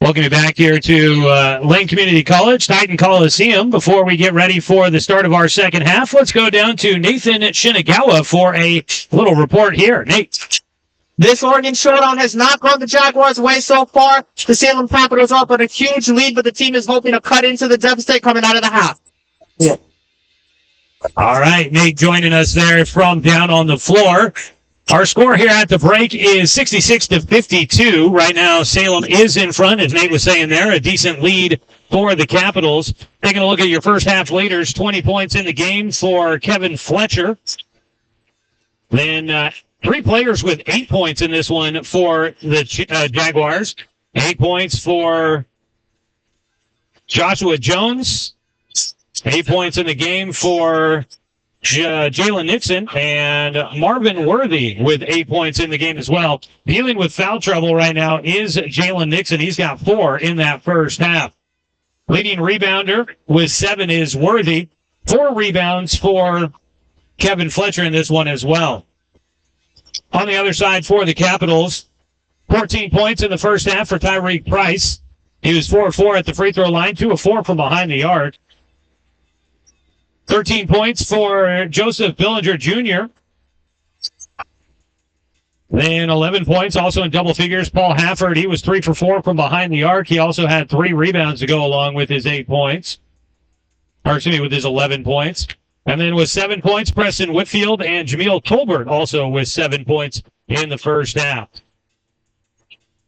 Welcome you back here to Lane Community College, Titan Coliseum. Before we get ready for the start of our second half, let's go down to Nathan Shinagawa for a little report here. Nate. This Oregon showdown has not gone the Jaguars' way so far. The Salem Capitals are up with a huge lead, but the team is hoping to cut into the deficit coming out of the half. Yeah. All right, Nate joining us there from down on the floor. Our score here at the break is 66-52. Right now, Salem is in front, as Nate was saying there, a decent lead for the Capitals. Taking a look at your first half leaders, 20 points in the game for Kevin Fletcher. Then 3 players with 8 points in this one for the Jaguars. 8 points for Joshua Jones. 8 points in the game for Jalen Nixon, and Marvin Worthy with 8 points in the game as well. Dealing with foul trouble right now is Jalen Nixon. He's got 4 in that first half. Leading rebounder with 7 is Worthy. 4 rebounds for Kevin Fletcher in this one as well. On the other side for the Capitals, 14 points in the first half for Tyreek Price. He was 4-4 at the free throw line, 2-4 from behind the arc. 13 points for Joseph Billinger Jr. Then 11 points, also in double figures. Paul Hafford, he was 3-4 from behind the arc. He also had 3 rebounds to go along with his 8 points. Or excuse me, with his 11 points. And then with 7 points, Preston Whitfield and Jameel Tolbert also with 7 points in the first half.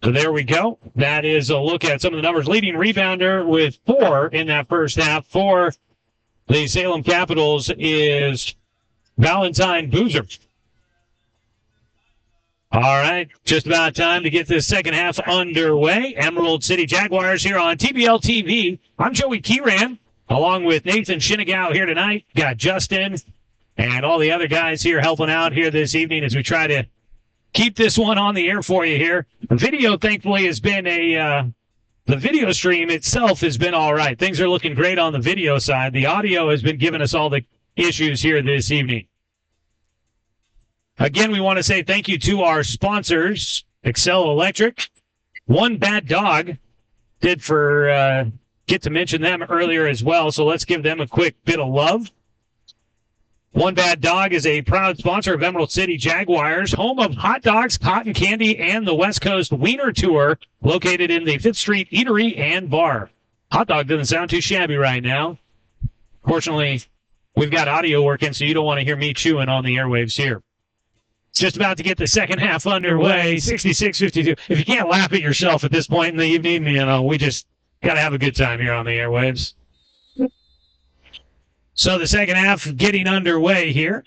So there we go. That is a look at some of the numbers. Leading rebounder with 4 in that first half for the Salem Capitals is Valentine Boozer. All right, just about time to get this second half underway. Emerald City Jaguars here on TBL TV. I'm Joey Kieran, along with Nathan Shinagawa here tonight. Got Justin and all the other guys here helping out here this evening as we try to keep this one on the air for you here. The video, thankfully, has been the video stream itself has been all right. Things are looking great on the video side. The audio has been giving us all the issues here this evening. Again, we want to say thank you to our sponsors, Excel Electric, One Bad Dog. Did get to mention them earlier as well, so let's give them a quick bit of love. One Bad Dog is a proud sponsor of Emerald City Jaguars, home of hot dogs, cotton candy, and the West Coast Wiener Tour, located in the 5th Street Eatery and Bar. Hot dog doesn't sound too shabby right now. Fortunately, we've got audio working, so you don't want to hear me chewing on the airwaves here. Just about to get the second half underway, 66-52. If you can't laugh at yourself at this point in the evening, we just got to have a good time here on the airwaves. So the second half getting underway here.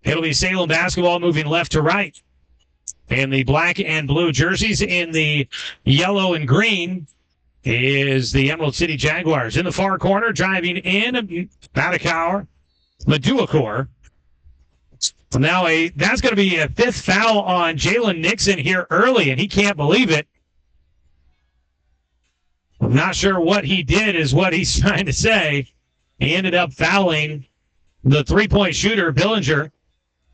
It'll be Salem basketball moving left to right. And the black and blue jerseys, in the yellow and green is the Emerald City Jaguars. In the far corner, driving in, Madakar, Maduakor. Now that's going to be a 5th foul on Jalen Nixon here early, and he can't believe it. I'm not sure what he did is what he's trying to say. He ended up fouling the 3-point shooter, Billinger.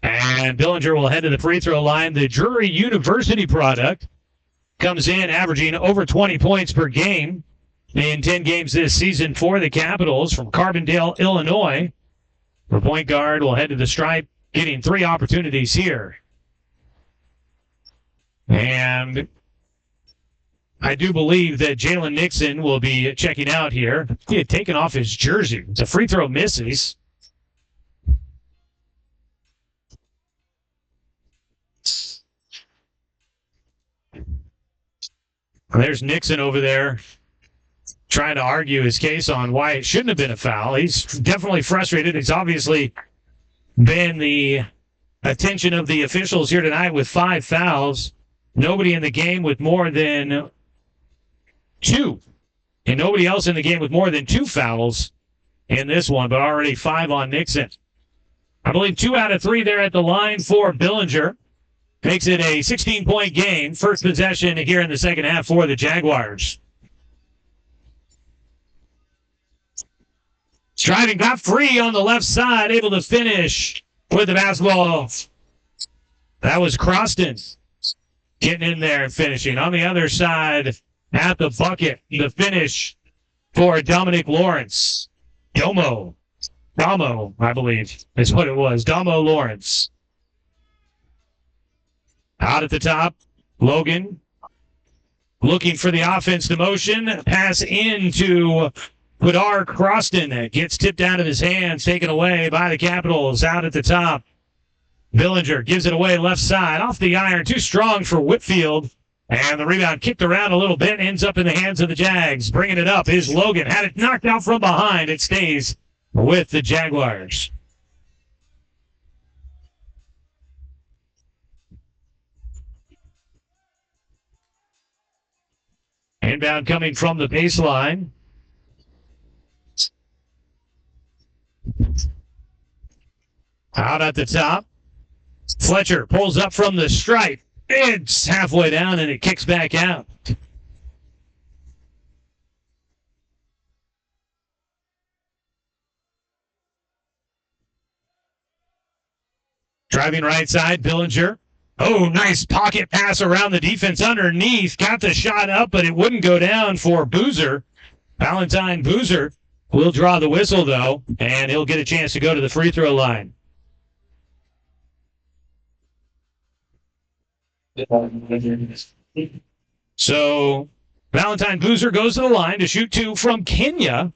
And Billinger will head to the free throw line. The Drury University product comes in averaging over 20 points per game in 10 games this season for the Capitals from Carbondale, Illinois. The point guard will head to the stripe, getting 3 opportunities here. And I do believe that Jalen Nixon will be checking out here. He had taken off his jersey. It's a free throw misses. There's Nixon over there trying to argue his case on why it shouldn't have been a foul. He's definitely frustrated. He's obviously been the attention of the officials here tonight with 5 fouls. Nobody in the game with more than 2. And nobody else in the game with more than 2 fouls in this one, but already 5 on Nixon. I believe 2 out of 3 there at the line for Billinger. Makes it a 16-point game. First possession here in the second half for the Jaguars. Striving, got free on the left side, able to finish with the basketball. That was Croston. getting in there and finishing. On the other side, at the bucket, the finish for Dominic Lawrence. Damo, I believe, is what it was. Damo Lawrence. Out at the top, Logan looking for the offense to motion. Pass into Quidar Croston. It gets tipped out of his hands, taken away by the Capitals. Out at the top, Billinger gives it away left side. Off the iron, too strong for Whitfield. And the rebound kicked around a little bit, ends up in the hands of the Jags. Bringing it up is Logan. Had it knocked out from behind. It stays with the Jaguars. Inbound coming from the baseline. Out at the top. Fletcher pulls up from the stripe. It's halfway down and it kicks back out. Driving right side, Billinger. Oh, nice pocket pass around the defense underneath. Got the shot up, but it wouldn't go down for Boozer. Valentine Boozer will draw the whistle, though, and he'll get a chance to go to the free throw line. So Valentine Boozer goes to the line to shoot two from Kenya.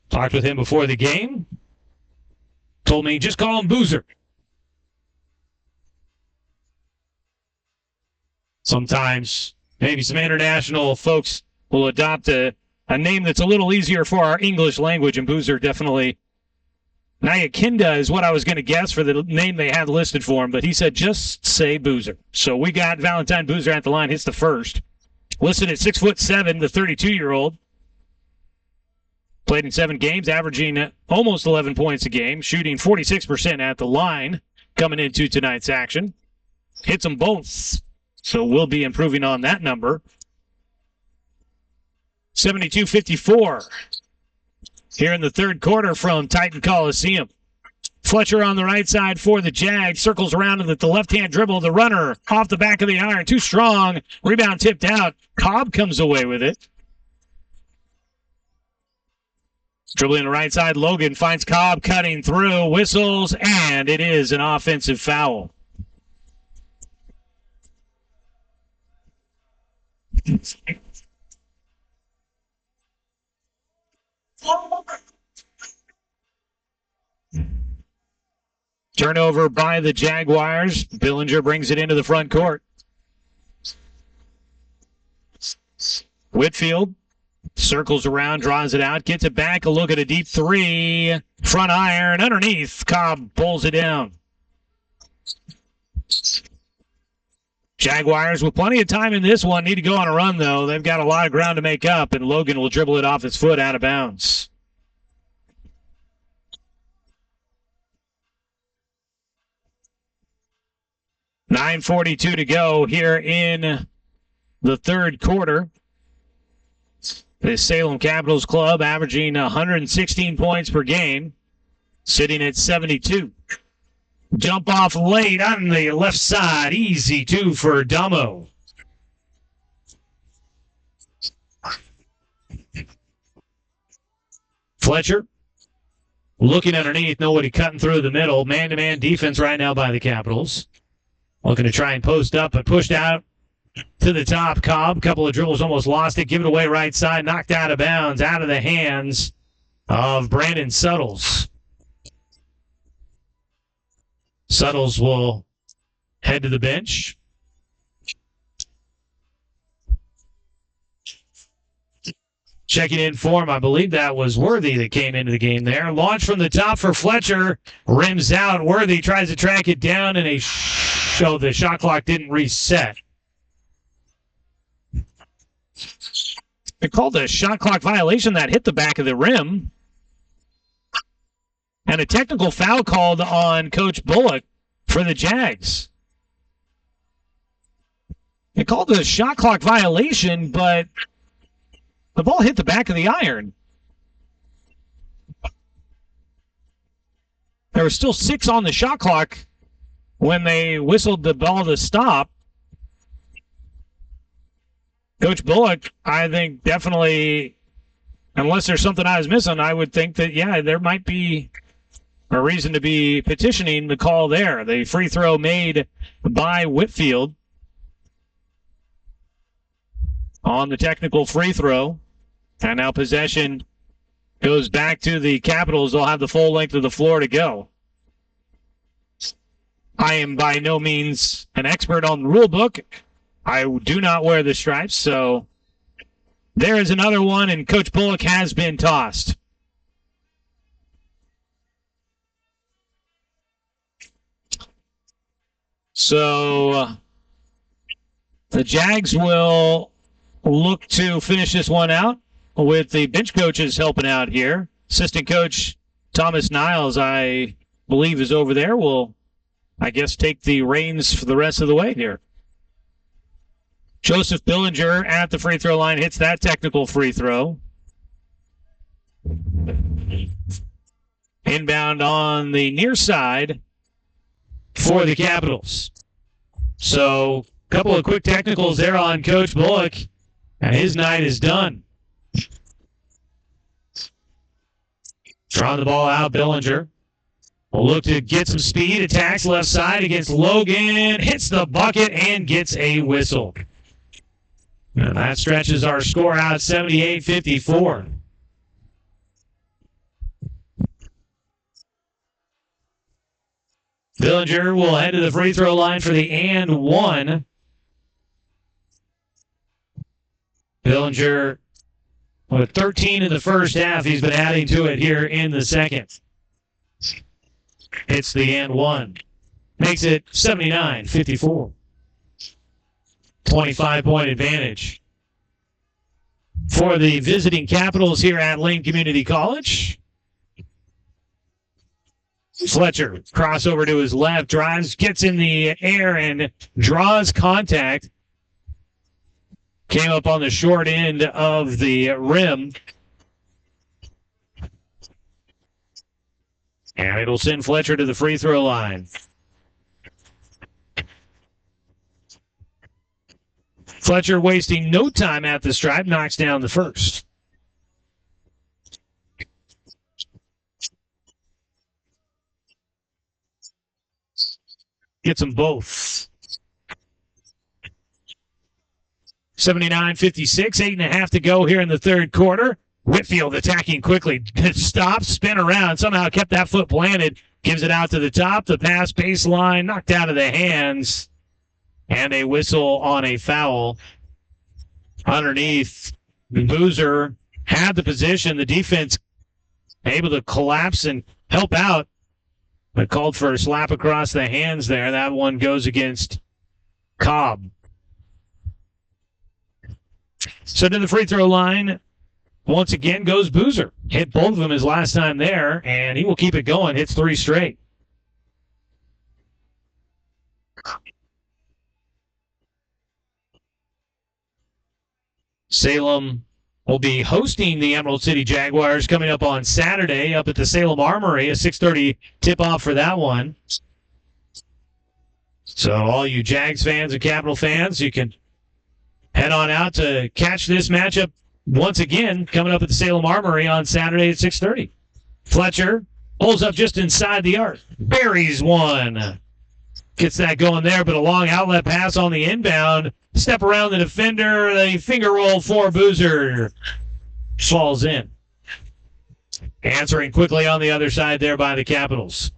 Talked with him before the game. Told me, just call him Boozer. Sometimes maybe some international folks will adopt a name that's a little easier for our English language, and Boozer definitely. Nyakinda is what I was going to guess for the name they had listed for him, but he said just say Boozer. So we got Valentine Boozer at the line, hits the first. Listed at 6'7", the 32-year-old. Played in 7 games, averaging almost 11 points a game, shooting 46% at the line coming into tonight's action. Hits them both, so we'll be improving on that number. 72-54 here in the third quarter from Titan Coliseum. Fletcher on the right side for the Jags. Circles around with the left-hand dribble. The runner off the back of the iron. Too strong. Rebound tipped out. Cobb comes away with it. Dribbling the right side. Logan finds Cobb cutting through. Whistles, and it is an offensive foul. Turnover by the Jaguars. Billinger brings it into the front court. Whitfield circles around, draws it out, gets it back. A look at a deep three. Front iron underneath. Cobb pulls it down. Jaguars with plenty of time in this one. Need to go on a run, though. They've got a lot of ground to make up, and Logan will dribble it off his foot out of bounds. .9:42 to go here in the third quarter. The Salem Capitals club averaging 116 points per game, sitting at 72. Jump off late on the left side. Easy, too, for Damo. Fletcher looking underneath. Nobody cutting through the middle. Man-to-man defense right now by the Capitals. Looking to try and post up, but pushed out to the top. Cobb, couple of dribbles, almost lost it. Give it away right side. Knocked out of bounds. Out of the hands of Brandon Suttles. Suttles will head to the bench. Checking in for him, I believe that was Worthy that came into the game there. Launch from the top for Fletcher. Rims out. Worthy tries to track it down, and the shot clock didn't reset. They called a shot clock violation that hit the back of the rim. And a technical foul called on Coach Bullock for the Jags. They called it a shot clock violation, but the ball hit the back of the iron. There was still 6 on the shot clock when they whistled the ball to stop. Coach Bullock, I think definitely, unless there's something I was missing, I would think that, yeah, there might be a reason to be petitioning the call there. The free throw made by Whitfield on the technical free throw. And now possession goes back to the Capitals. They'll have the full length of the floor to go. I am by no means an expert on the rule book. I do not wear the stripes, so there is another one, and Coach Bullock has been tossed. So the Jags will look to finish this one out with the bench coaches helping out here. Assistant coach Thomas Niles, I believe, is over there. Will, I guess, take the reins for the rest of the way here. Joseph Billinger at the free throw line hits that technical free throw. Inbound on the near side for the Capitals. So, a couple of quick technicals there on Coach Bullock, and his night is done. Drawing the ball out, Billinger will look to get some speed, attacks left side against Logan, hits the bucket, and gets a whistle. And that stretches our score out 78-54. Billinger will head to the free throw line for the and one. Billinger with 13 in the first half. He's been adding to it here in the second. Hits the and one. Makes it 79-54. 25-point advantage for the visiting Capitals here at Lane Community College. Fletcher, crossover to his left, drives, gets in the air, and draws contact. Came up on the short end of the rim. And it'll send Fletcher to the free throw line. Fletcher wasting no time at the stripe, knocks down the first. Gets them both. 79-56, 8.5 to go here in the third quarter. Whitfield attacking quickly. Stops, spin around, somehow kept that foot planted. Gives it out to the top. The pass baseline, knocked out of the hands. And a whistle on a foul. Underneath, Boozer had the position. The defense able to collapse and help out. But called for a slap across the hands there. That one goes against Cobb. So to the free throw line, once again goes Boozer. Hit both of them his last time there, and he will keep it going. Hits 3 straight. Salem will be hosting the Emerald City Jaguars coming up on Saturday up at the Salem Armory. A 6:30 tip-off for that one. So all you Jags fans and Capital fans, you can head on out to catch this matchup once again coming up at the Salem Armory on Saturday at 6:30. Fletcher pulls up just inside the arc. Buries one. Gets that going there, but a long outlet pass on the inbound. Step around the defender. The finger roll for Boozer. Falls in. Answering quickly on the other side there by the Capitals.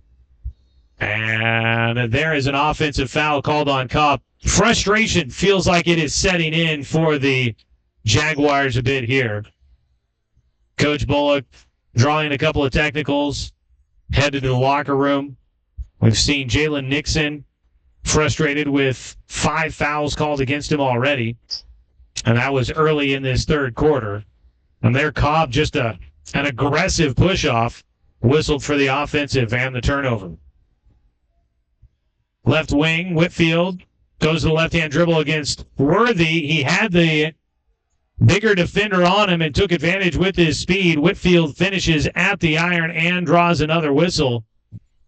And there is an offensive foul called on Cobb. Frustration feels like it is setting in for the Jaguars a bit here. Coach Bullock drawing a couple of technicals. Headed to the locker room. We've seen Jalen Nixon frustrated with 5 fouls called against him already. And that was early in this third quarter. And there Cobb, just an aggressive push-off, whistled for the offensive and the turnover. Left wing, Whitfield goes to the left-hand dribble against Worthy. He had the bigger defender on him and took advantage with his speed. Whitfield finishes at the iron and draws another whistle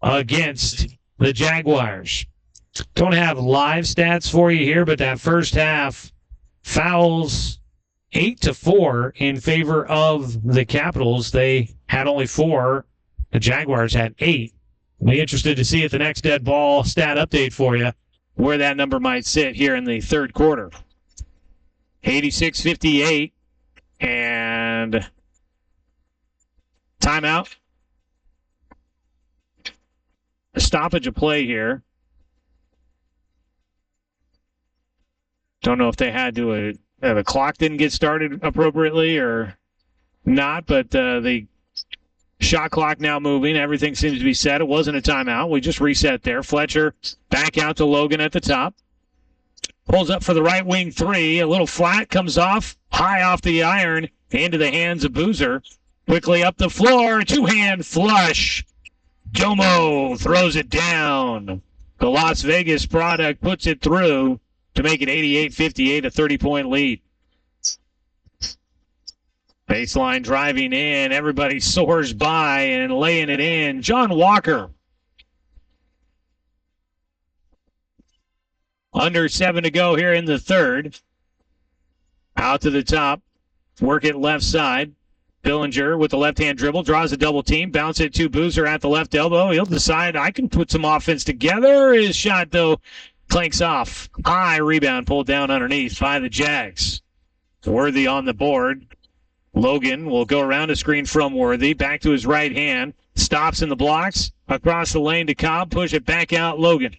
against the Jaguars. Don't have live stats for you here, but that first half fouls 8-4 in favor of the Capitals. They had only 4. The Jaguars had 8. I'll be interested to see at the next dead ball stat update for you where that number might sit here in the third quarter. 86-58 and timeout. A stoppage of play here. Don't know if they had to, the clock didn't get started appropriately or not, but the shot clock now moving. Everything seems to be set. It wasn't a timeout. We just reset there. Fletcher back out to Logan at the top. Pulls up for the right wing three. A little flat, comes off, high off the iron, into the hands of Boozer. Quickly up the floor, two-hand flush. Jomo throws it down. The Las Vegas product puts it through to make it 88-58, a 30-point lead. Baseline driving in. Everybody soars by and laying it in. John Walker. Under 7 to go here in the third. Out to the top. Work it left side. Billinger with the left-hand dribble. Draws a double team. Bounce it to Boozer at the left elbow. He'll decide, I can put some offense together. His shot, though, clanks off. High rebound pulled down underneath by the Jags. Worthy on the board. Logan will go around a screen from Worthy. Back to his right hand. Stops in the blocks. Across the lane to Cobb. Push it back out. Logan.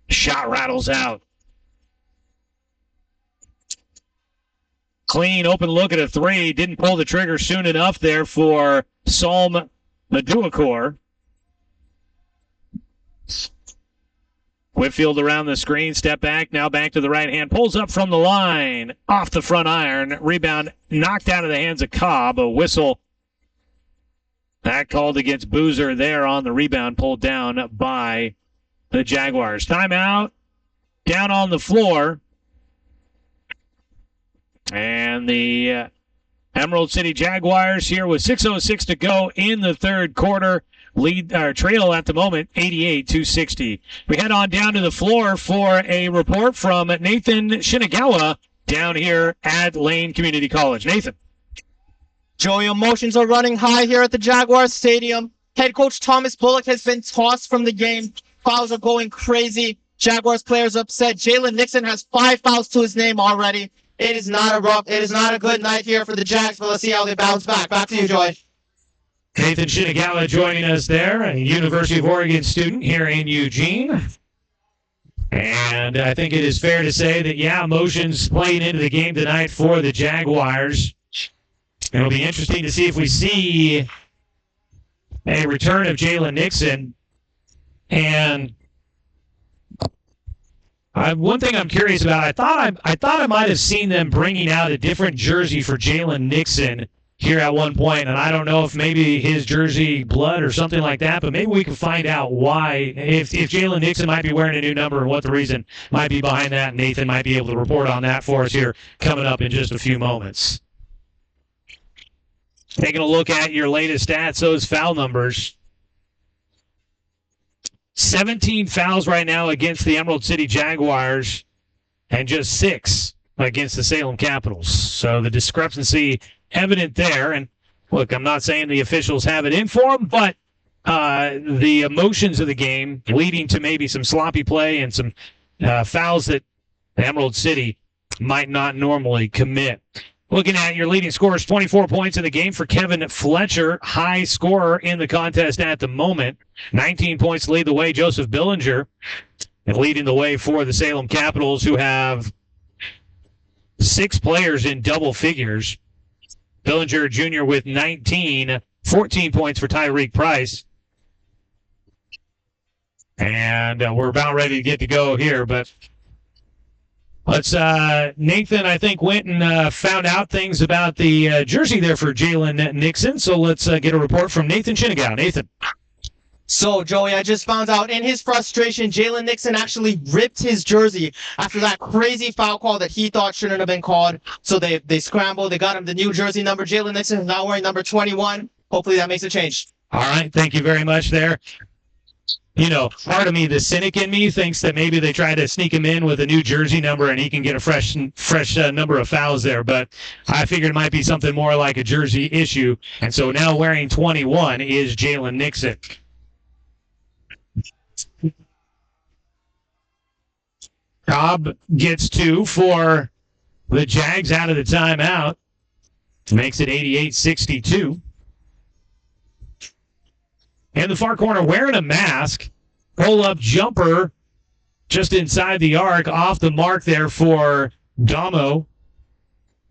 Shot rattles out. Clean open look at a three. Didn't pull the trigger soon enough there for Salem Maduakor. Whitfield around the screen. Step back. Now back to the right hand. Pulls up from the line. Off the front iron. Rebound knocked out of the hands of Cobb. A whistle. That called against Boozer there on the rebound. Pulled down by the Jaguars. Timeout. Down on the floor. And the Emerald City Jaguars here with 6:06 to go in the third quarter. Lead trail at the moment, 88-60. We head on down to the floor for a report from Nathan Shinagawa down here at Lane Community College. Nathan. Joey, emotions are running high here at the Jaguars Stadium. Head coach Thomas Bullock has been tossed from the game. Fouls are going crazy. Jaguars players upset. Jalen Nixon has 5 fouls to his name already. It is not a good night here for the Jags, but let's see how they bounce back. Back to you, Joey. Nathan Shinagawa joining us there, a University of Oregon student here in Eugene. And I think it is fair to say that, emotions playing into the game tonight for the Jaguars. It'll be interesting to see if we see a return of Jalen Nixon. And one thing I'm curious about, I thought I might have seen them bringing out a different jersey for Jalen Nixon here at one point, and I don't know if maybe his jersey blood or something like that, but maybe we can find out why, if Jalen Nixon might be wearing a new number and what the reason might be behind that. Nathan might be able to report on that for us here coming up in just a few moments. Taking a look at your latest stats, those foul numbers. 17 fouls right now against the Emerald City Jaguars and just 6 against the Salem Capitals. So the discrepancy evident there. And look, I'm not saying the officials have it in for them, but the emotions of the game leading to maybe some sloppy play and some fouls that Emerald City might not normally commit. Looking at your leading scorers, 24 points in the game for Kevin Fletcher, high scorer in the contest at the moment. 19 points lead the way, Joseph Billinger, and leading the way for the Salem Capitals, who have 6 players in double figures. Billinger Jr. with 19, 14 points for Tyreek Price. And we're about ready to get to go here, but let's, Nathan, I think, went and found out things about the jersey there for Jalen Nixon. So let's get a report from Nathan Shinagawa. Nathan. So, Joey, I just found out in his frustration, Jalen Nixon actually ripped his jersey after that crazy foul call that he thought shouldn't have been called. So they scrambled. They got him the new jersey number. Jalen Nixon is now wearing number 21. Hopefully that makes a change. All right. Thank you very much there. part of me, the cynic in me, thinks that maybe they try to sneak him in with a new jersey number and he can get a fresh number of fouls there. But I figured it might be something more like a jersey issue. And so now wearing 21 is Jalen Nixon. Cobb gets 2 for the Jags out of the timeout. Makes it 88-62. In the far corner, wearing a mask, pull-up jumper just inside the arc, off the mark there for Damo.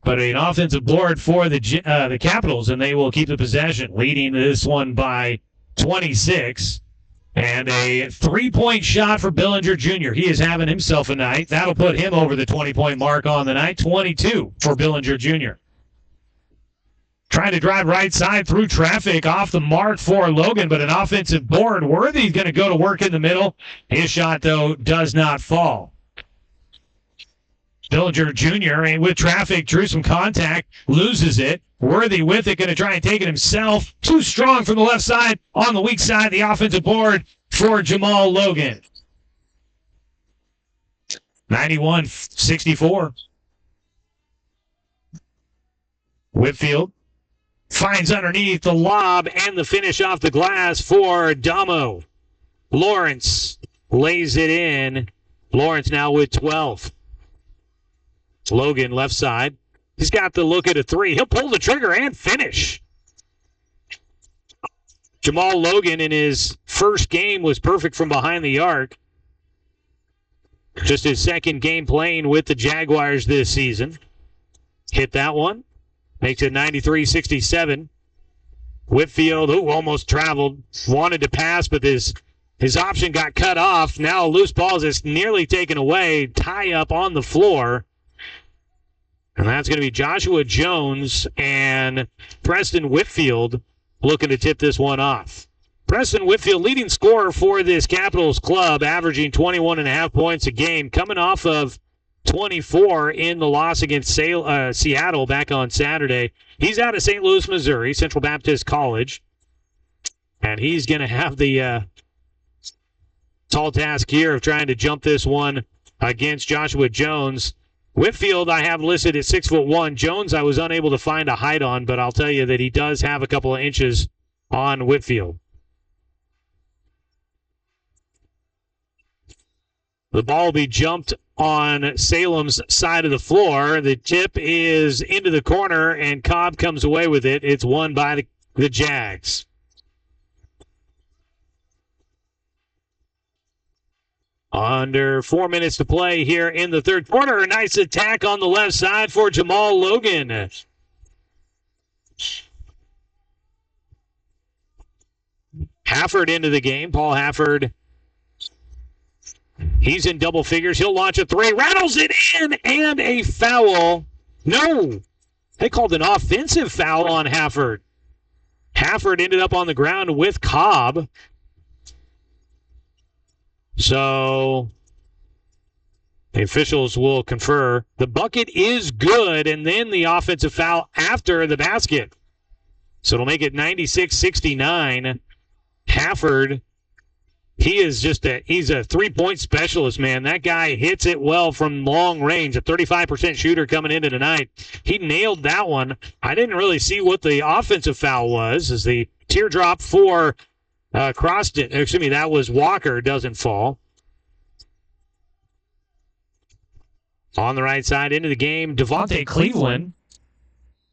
But an offensive board for the Capitals, and they will keep the possession, leading this one by 26. And a three-point shot for Billinger Jr. He is having himself a night. That'll put him over the 20-point mark on the night. 22 for Billinger Jr. Trying to drive right side through traffic, off the mark for Logan, but an offensive board. Worthy's going to go to work in the middle. His shot, though, does not fall. Billinger Jr. with traffic, drew some contact, loses it. Worthy with it, going to try and take it himself. Too strong from the left side. On the weak side, the offensive board for Jamal Logan. 91-64. Whitfield finds underneath the lob and the finish off the glass for Damo. Lawrence lays it in. Lawrence now with 12. Logan left side. He's got the look at a 3. He'll pull the trigger and finish. Jamal Logan in his first game was perfect from behind the arc. Just his second game playing with the Jaguars this season. Hit that one. Makes it 93-67. Whitfield, who almost traveled, wanted to pass, but his option got cut off. Now a loose ball is nearly taken away. Tie up on the floor. And that's going to be Joshua Jones and Preston Whitfield looking to tip this one off. Preston Whitfield, leading scorer for this Capitals club, averaging 21.5 points a game, coming off of 24 in the loss against Seattle back on Saturday. He's out of St. Louis, Missouri, Central Baptist College. And he's going to have the tall task here of trying to jump this one against Joshua Jones. Whitfield I have listed at 6'1". Jones I was unable to find a height on, but I'll tell you that he does have a couple of inches on Whitfield. The ball will be jumped on Salem's side of the floor. The tip is into the corner, and Cobb comes away with it. It's won by the Jags. Under 4 minutes to play here in the third quarter. A nice attack on the left side for Jamal Logan. Hafford into the game. Paul Hafford. He's in double figures. He'll launch a 3. Rattles it in, and a foul. No. They called an offensive foul on Hafford. Hafford ended up on the ground with Cobb. So the officials will confer. The bucket is good, and then the offensive foul after the basket. So it'll make it 96-69. Hafford, he's a three-point specialist, man. That guy hits it well from long range. A 35% shooter coming into tonight. He nailed that one. I didn't really see what the offensive foul was, as the teardrop for that was Walker, doesn't fall. On the right side into the game, Devontae Cleveland.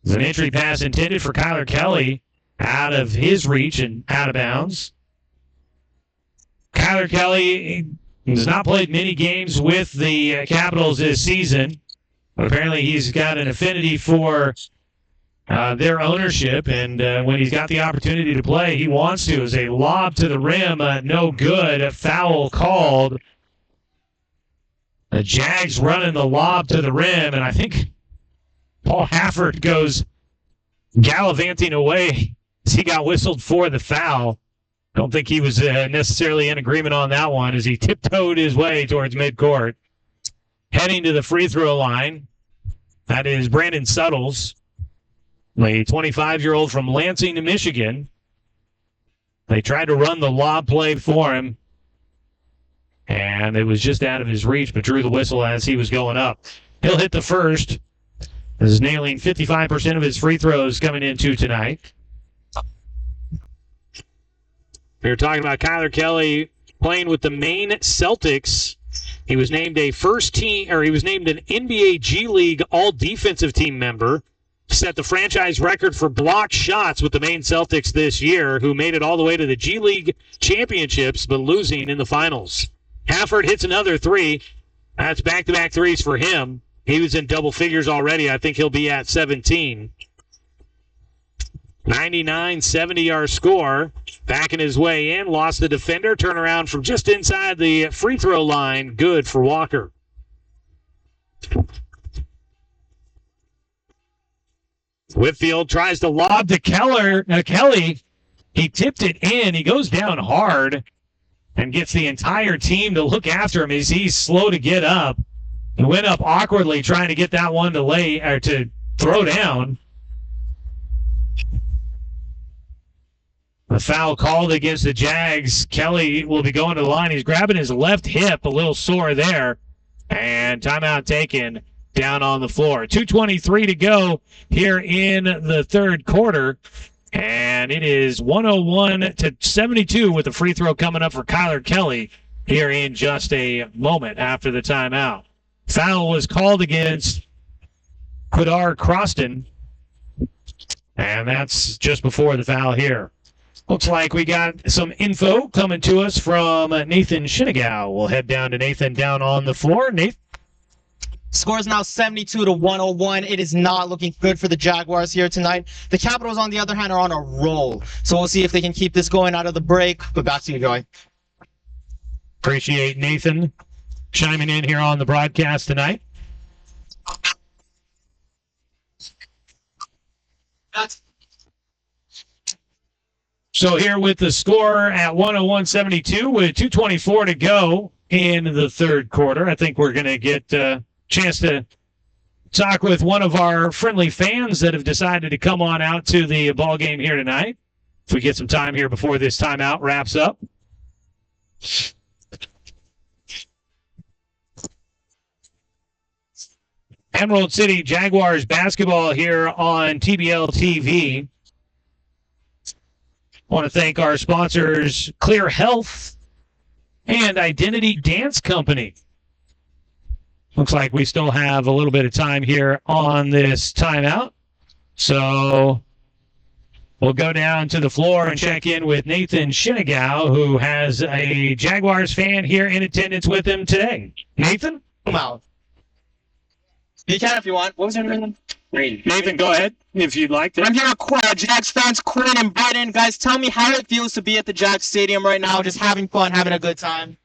An entry pass intended for Kyler Kelly out of his reach and out of bounds. Kyler Kelly has not played many games with the Capitals this season, but apparently he's got an affinity for their ownership, and when he's got the opportunity to play, he wants to. As a lob to the rim, no good. A foul called. The Jags running the lob to the rim, and I think Paul Hafford goes gallivanting away as he got whistled for the foul. Don't think he was necessarily in agreement on that one as he tiptoed his way towards midcourt. Heading to the free throw line, that is Brandon Suttles, a 25-year-old from Lansing, Michigan. They tried to run the lob play for him. And it was just out of his reach, but drew the whistle as he was going up. He'll hit the first. This is nailing 55% of his free throws coming into tonight. We were talking about Kyler Kelly playing with the Maine Celtics. He was named he was named an NBA G League All-Defensive Team member. Set the franchise record for blocked shots with the Maine Celtics this year, who made it all the way to the G League championships, but losing in the finals. Hafford hits another three. That's back-to-back threes for him. He was in double figures already. I think he'll be at 17. 99-70 our score. Backing his way in, lost the defender. Turnaround from just inside the free throw line. Good for Walker. Whitfield tries to lob to Kelly. He tipped it in. He goes down hard and gets the entire team to look after him as he's slow to get up. He went up awkwardly trying to get that one to throw down. A foul called against the Jags. Kelly will be going to the line. He's grabbing his left hip, a little sore there. And timeout taken down on the floor. 2:23 to go here in the third quarter. And it is 101-72 with a free throw coming up for Kyler Kelly here in just a moment after the timeout. Foul was called against Quidar Croston. And that's just before the foul here. Looks like we got some info coming to us from Nathan Shinnigow. We'll head down to Nathan down on the floor. Nathan? Score is now 72-101. It is not looking good for the Jaguars here tonight. The Capitals, on the other hand, are on a roll. So we'll see if they can keep this going out of the break. But back to you, Joey. Appreciate Nathan chiming in here on the broadcast tonight. So here with the score at 101-72 with 2:24 to go in the third quarter. I think we're going to get a chance to talk with one of our friendly fans that have decided to come on out to the ball game here tonight. If we get some time here before this timeout wraps up. Emerald City Jaguars basketball here on TBL TV. I want to thank our sponsors, Clear Health and Identity Dance Company. Looks like we still have a little bit of time here on this timeout. So we'll go down to the floor and check in with Nathan Shinnigow, who has a Jaguars fan here in attendance with him today. Nathan? Come out. You can if you want. What was your name? Nathan, go ahead if you'd like to. I'm here with Jags fans, Quinn and Brighton. Guys, tell me how it feels to be at the Jags Stadium right now, just having fun, having a good time.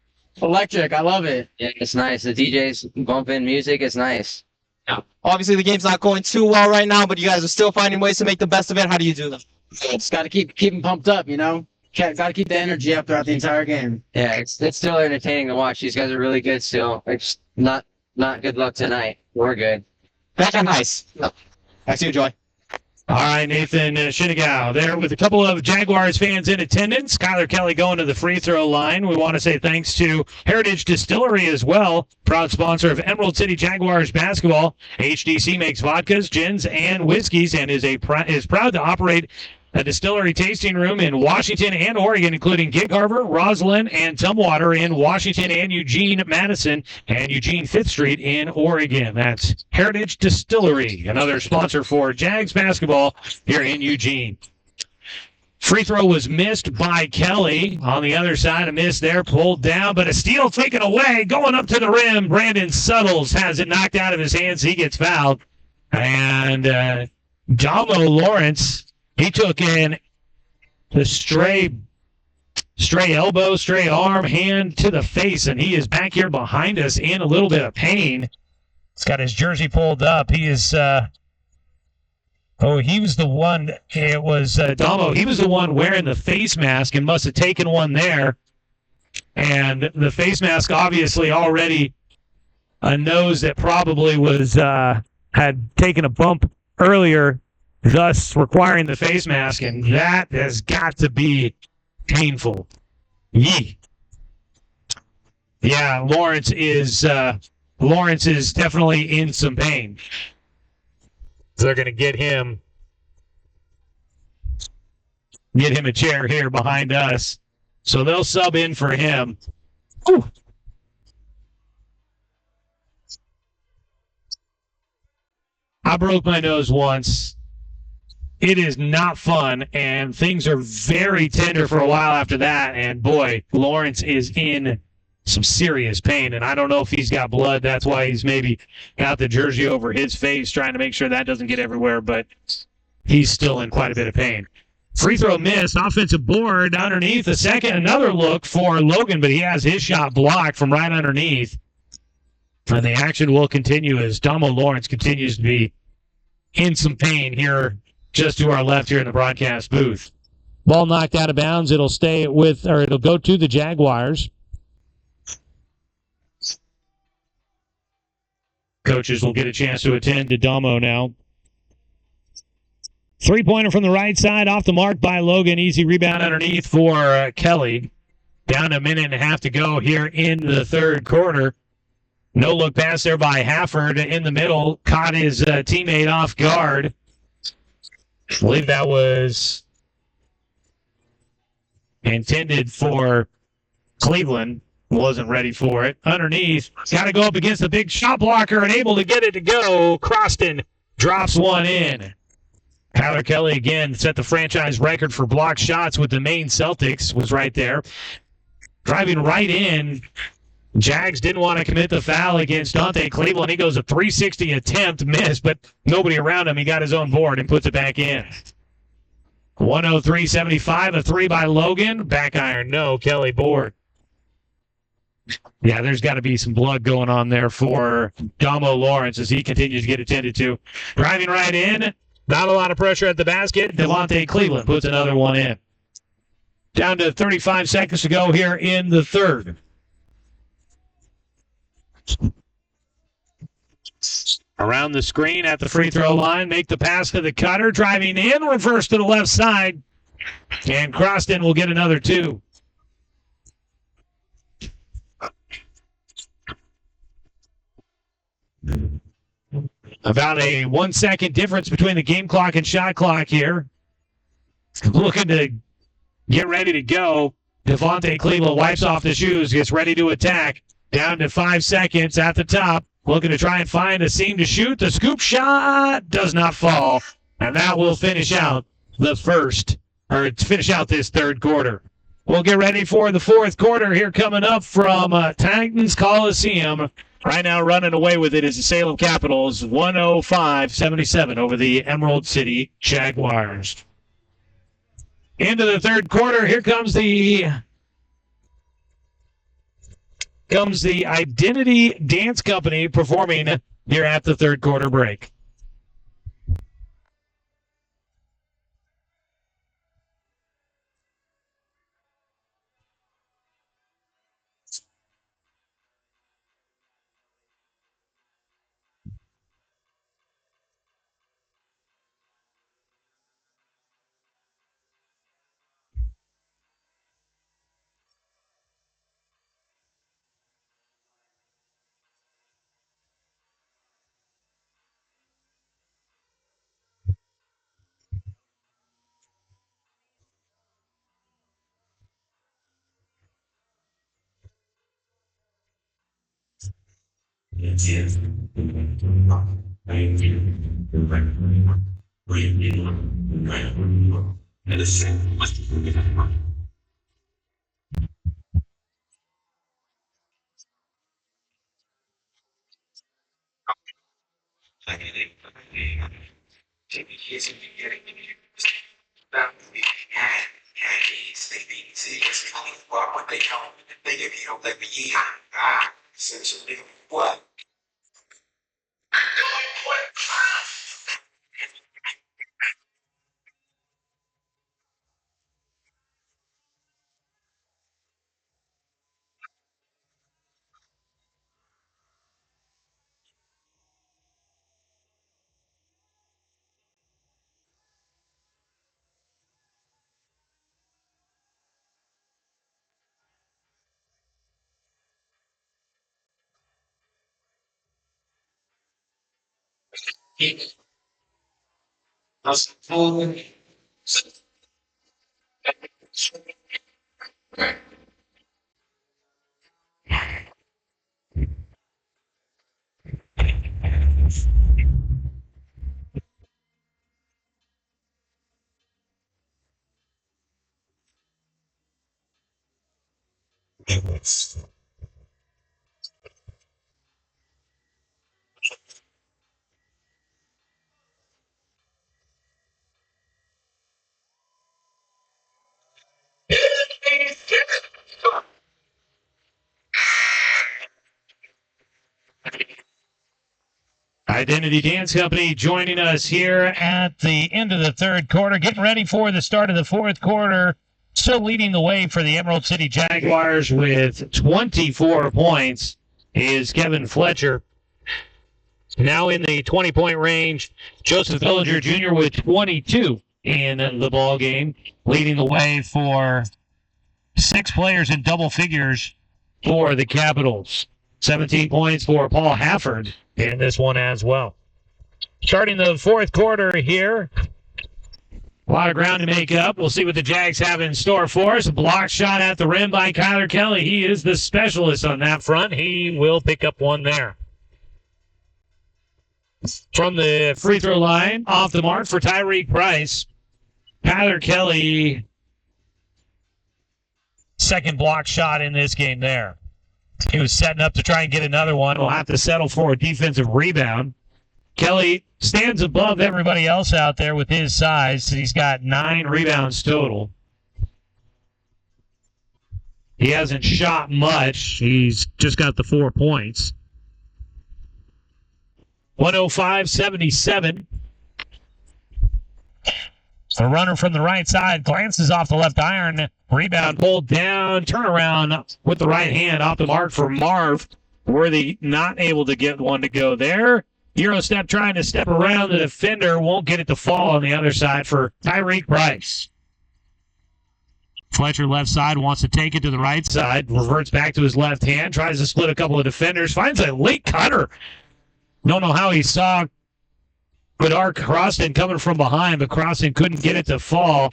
Electric. I love it. Yeah, it's nice. The DJ's bumping music. It's nice. Yeah. Obviously, the game's not going too well right now, but you guys are still finding ways to make the best of it. How do you do that? Just got to keep them pumped up, you know? Got to keep the energy up throughout the entire game. Yeah, it's still entertaining to watch. These guys are really good still. It's not good luck tonight. We're good. That's nice. I see you, Joy. All right, Nathan Shinnigow there with a couple of Jaguars fans in attendance. Kyler Kelly going to the free throw line. We want to say thanks to Heritage Distillery as well, proud sponsor of Emerald City Jaguars basketball. HDC makes vodkas, gins, and whiskeys and is proud to operate a distillery tasting room in Washington and Oregon, including Gig Harbor, Roslyn, and Tumwater in Washington, and Eugene, Madison, and Eugene 5th Street in Oregon. That's Heritage Distillery, another sponsor for Jags basketball here in Eugene. Free throw was missed by Kelly. On the other side, a miss there, pulled down, but a steal taken away, going up to the rim. Brandon Suttles has it knocked out of his hands. He gets fouled. And Damo Lawrence, he took in the stray elbow, stray arm, hand to the face, and he is back here behind us in a little bit of pain. He's got his jersey pulled up. He is, he was the one, it was Damo. He was the one wearing the face mask and must have taken one there. And the face mask obviously already a nose that probably was had taken a bump earlier, thus requiring the face mask, and that has got to be painful. Yee. Yeah, Lawrence is definitely in some pain. So they're going to get him a chair here behind us. So they'll sub in for him. Ooh. I broke my nose once. It is not fun, and things are very tender for a while after that. And boy, Lawrence is in some serious pain, and I don't know if he's got blood. That's why he's maybe got the jersey over his face, trying to make sure that doesn't get everywhere, but he's still in quite a bit of pain. Free throw missed, offensive board underneath the second. Another look for Logan, but he has his shot blocked from right underneath. And the action will continue as Damo Lawrence continues to be in some pain here just to our left here in the broadcast booth. Ball knocked out of bounds. It'll go to the Jaguars. Coaches will get a chance to attend to Damo now. Three-pointer from the right side, off the mark by Logan. Easy rebound underneath for Kelly. Down a minute and a half to go here in the third quarter. No look pass there by Hafford in the middle. Caught his teammate off guard. I believe that was intended for Cleveland. Wasn't ready for it. Underneath, got to go up against the big shot blocker and able to get it to go. Croston drops one in. Tyler Kelly again set the franchise record for blocked shots with the Maine Celtics. Was right there. Driving right in. Jags didn't want to commit the foul against Dante Cleveland. He goes a 360 attempt, missed, but nobody around him. He got his own board and puts it back in. 103-75, a three by Logan. Back iron, no. Kelly board. Yeah, there's got to be some blood going on there for Damo Lawrence as he continues to get attended to. Driving right in. Not a lot of pressure at the basket. Devontae Cleveland puts another one in. Down to 35 seconds to go here in the third. Around the screen at the free throw line, make the pass to the cutter, driving in, reverse to the left side, and Croston will get another two. About a 1 second difference between the game clock and shot clock here. Looking to get ready to go. Devontae Cleveland wipes off the shoes, gets ready to attack. Down to 5 seconds at the top. Looking to try and find a seam to shoot. The scoop shot does not fall. And that will finish out this third quarter. We'll get ready for the fourth quarter here coming up from Titans Coliseum. Right now running away with it is the Salem Capitals, 105-77 over the Emerald City Jaguars. Into the third quarter, here comes the Identity Dance Company performing here at the third quarter break. Identity Dance Company joining us here at the end of the third quarter, getting ready for the start of the fourth quarter. Still leading the way for the Emerald City Jaguars with 24 points is Kevin Fletcher. Now in the 20-point range, Joseph Villager Jr. with 22 in the ball game, leading the way for 6 players in double figures for the Capitals. 17 points for Paul Hafford in this one as well. Starting the fourth quarter here. A lot of ground to make up. We'll see what the Jags have in store for us. A block shot at the rim by Kyler Kelly. He is the specialist on that front. He will pick up one there. From the free throw line, off the mark for Tyreek Price. Kyler Kelly, second block shot in this game there. He was setting up to try and get another one. We'll have to settle for a defensive rebound. Kelly stands above everybody else out there with his size. He's got 9 rebounds total. He hasn't shot much. He's just got the 4 points. 105-77. The runner from the right side glances off the left iron. Rebound pulled down. Turnaround with the right hand off the mark for Marv. Worthy not able to get one to go there. Euro step trying to step around the defender. Won't get it to fall on the other side for Tyreek Price. Fletcher left side wants to take it to the right side. Reverts back to his left hand. Tries to split a couple of defenders. Finds a late cutter. Don't know how he saw Bedard Croston coming from behind, but Croston couldn't get it to fall.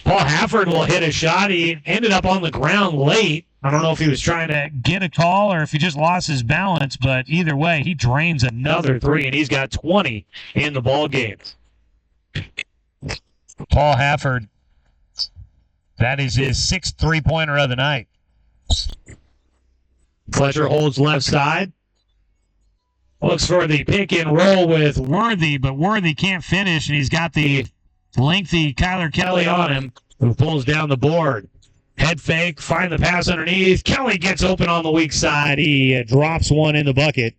Paul Hafford will hit a shot. He ended up on the ground late. I don't know if he was trying to get a call or if he just lost his balance, but either way, he drains another 3, and he's got 20 in the ball game. Paul Hafford, that is his 6th three-pointer of the night. Fletcher holds left side. Looks for the pick and roll with Worthy, but Worthy can't finish, and he's got the lengthy Kyler Kelly on him, who pulls down the board. Head fake, find the pass underneath. Kelly gets open on the weak side. He drops one in the bucket.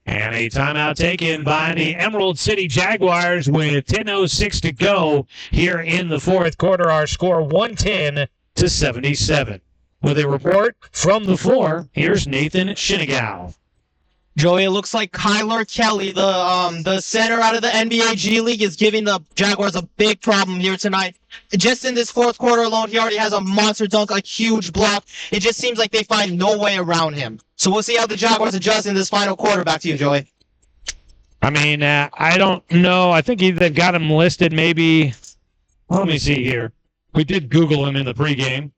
And a timeout taken by the Emerald City Jaguars with 10:06 to go here in the fourth quarter. Our score 110-77. With a report from the floor, here's Nathan Shinigow. Joey, it looks like Kyler Kelly, the center out of the NBA G League, is giving the Jaguars a big problem here tonight. Just in this fourth quarter alone, he already has a monster dunk, a huge block. It just seems like they find no way around him. So we'll see how the Jaguars adjust in this final quarter. Back to you, Joey. I mean, I don't know. I think they've got him listed maybe. Let me see here. We did Google him in the pregame.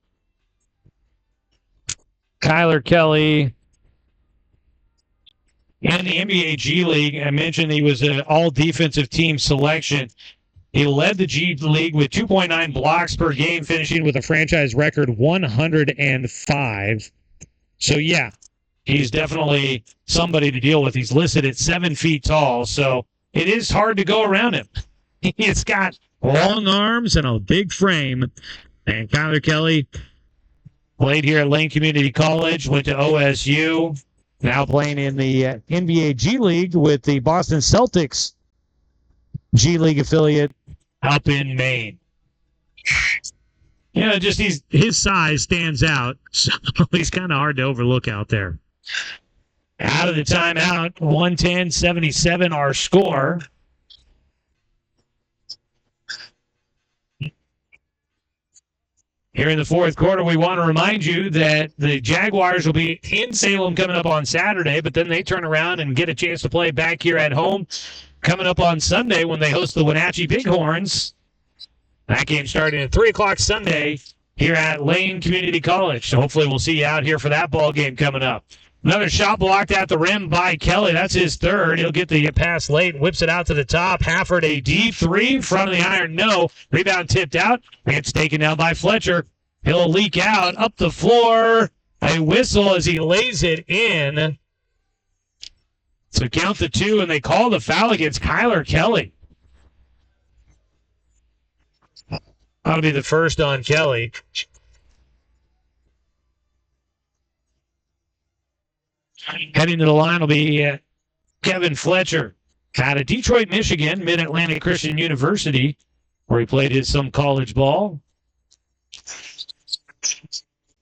Kyler Kelly. In the NBA G League, I mentioned he was an all-defensive team selection. He led the G League with 2.9 blocks per game, finishing with a franchise record 105. So, yeah, he's definitely somebody to deal with. He's listed at 7 feet tall, so it is hard to go around him. He's got long arms and a big frame. And Kyler Kelly played here at Lane Community College, went to OSU. Now playing in the NBA G League with the Boston Celtics G League affiliate up in Maine. Yeah, just his size stands out, so he's kind of hard to overlook out there. Out of the timeout, 110-77 our score. Here in the fourth quarter, we want to remind you that the Jaguars will be in Salem coming up on Saturday, but then they turn around and get a chance to play back here at home coming up on Sunday when they host the Wenatchee Bighorns. That game starting at 3 o'clock Sunday here at Lane Community College. So hopefully we'll see you out here for that ball game coming up. Another shot blocked at the rim by Kelly. That's his third. He'll get the pass late, whips it out to the top. Hafford, a deep three. Front of the iron, no. Rebound tipped out. It's taken down by Fletcher. He'll leak out up the floor. A whistle as he lays it in. So count the two, and they call the foul against Kyler Kelly. That'll be the first on Kelly. Heading to the line will be Kevin Fletcher out of Detroit, Michigan, Mid-Atlantic Christian University, where he played some college ball.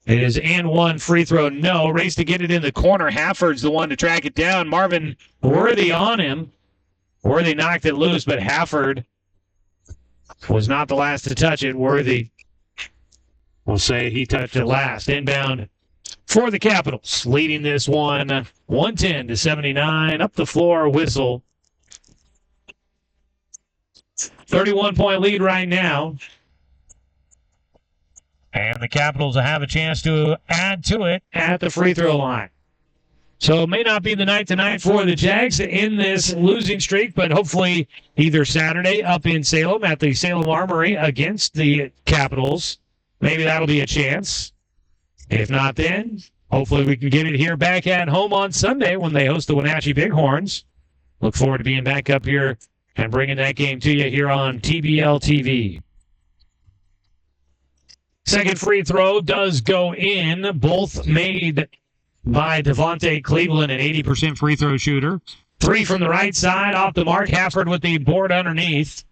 It is and one free throw, no. Race to get it in the corner. Hafford's the one to track it down. Marvin Worthy on him. Worthy knocked it loose, but Hafford was not the last to touch it. Worthy will say he touched it last. Inbound for the Capitals, leading this one 110-79. Up the floor, whistle. 31-point lead right now. And the Capitals will have a chance to add to it at the free throw line. So it may not be the night tonight for the Jags in this losing streak, but hopefully either Saturday up in Salem at the Salem Armory against the Capitals. Maybe that'll be a chance. If not then, hopefully we can get it here back at home on Sunday when they host the Wenatchee Bighorns. Look forward to being back up here and bringing that game to you here on TBL TV. Second free throw does go in. Both made by Devontae Cleveland, an 80% free throw shooter. Three from the right side, off the mark. Hafford with the board underneath.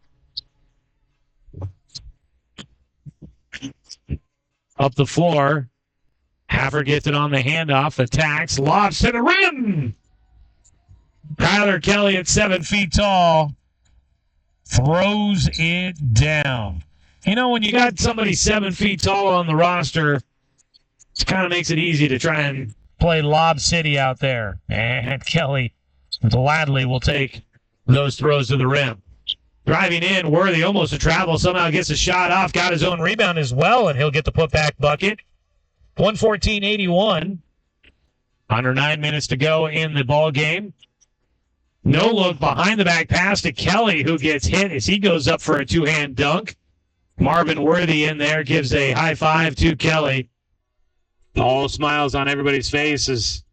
Up the floor. Hafford gets it on the handoff, attacks, lobs to the rim. Kyler Kelly at 7 feet tall throws it down. You know, when you got somebody 7 feet tall on the roster, it kind of makes it easy to try and play Lob City out there. And Kelly gladly will take those throws to the rim. Driving in, Worthy almost a travel, somehow gets a shot off, got his own rebound as well, and he'll get the putback bucket. 114-81. Under 9 minutes to go in the ball game. No look behind the back pass to Kelly, who gets hit as he goes up for a two-hand dunk. Marvin Worthy in there gives a high five to Kelly. All smiles on everybody's faces.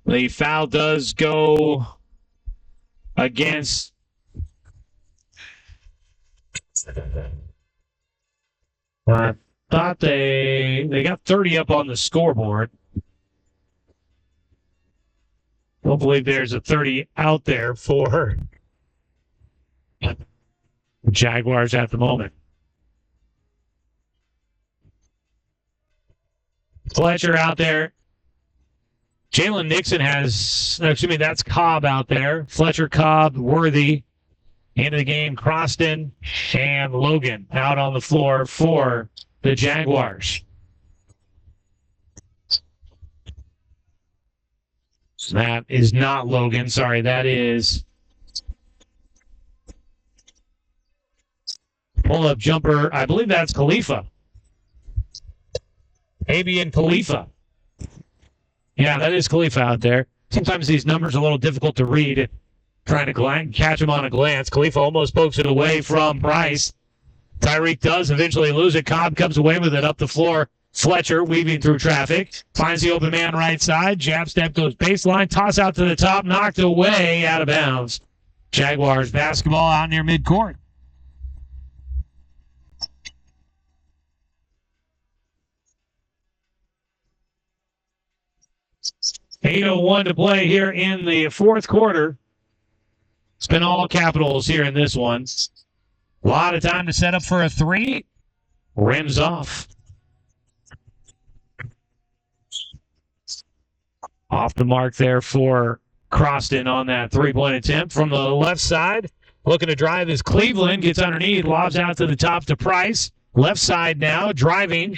The foul does go against I thought they got 30 up on the scoreboard. Don't believe there's a 30 out there for Jaguars at the moment. Fletcher out there. Jalen Nixon that's Cobb out there. Fletcher, Cobb, Worthy. Into the game, Croston and Logan out on the floor for the Jaguars. That is not Logan. Sorry, that is pull-up jumper. I believe that's Khalifa. Abian Khalifa. Yeah, that is Khalifa out there. Sometimes these numbers are a little difficult to read. Trying to catch him on a glance. Khalifa almost pokes it away from Bryce. Tyreek does eventually lose it. Cobb comes away with it up the floor. Fletcher weaving through traffic. Finds the open man right side. Jab step goes baseline. Toss out to the top. Knocked away out of bounds. Jaguars basketball out near midcourt. .801 to play here in the fourth quarter. It's been all Capitals here in this one. A lot of time to set up for a three. Rims off. Off the mark there for Croston on that three-point attempt from the left side. Looking to drive is Cleveland. Gets underneath. Lobs out to the top to Price. Left side now, driving.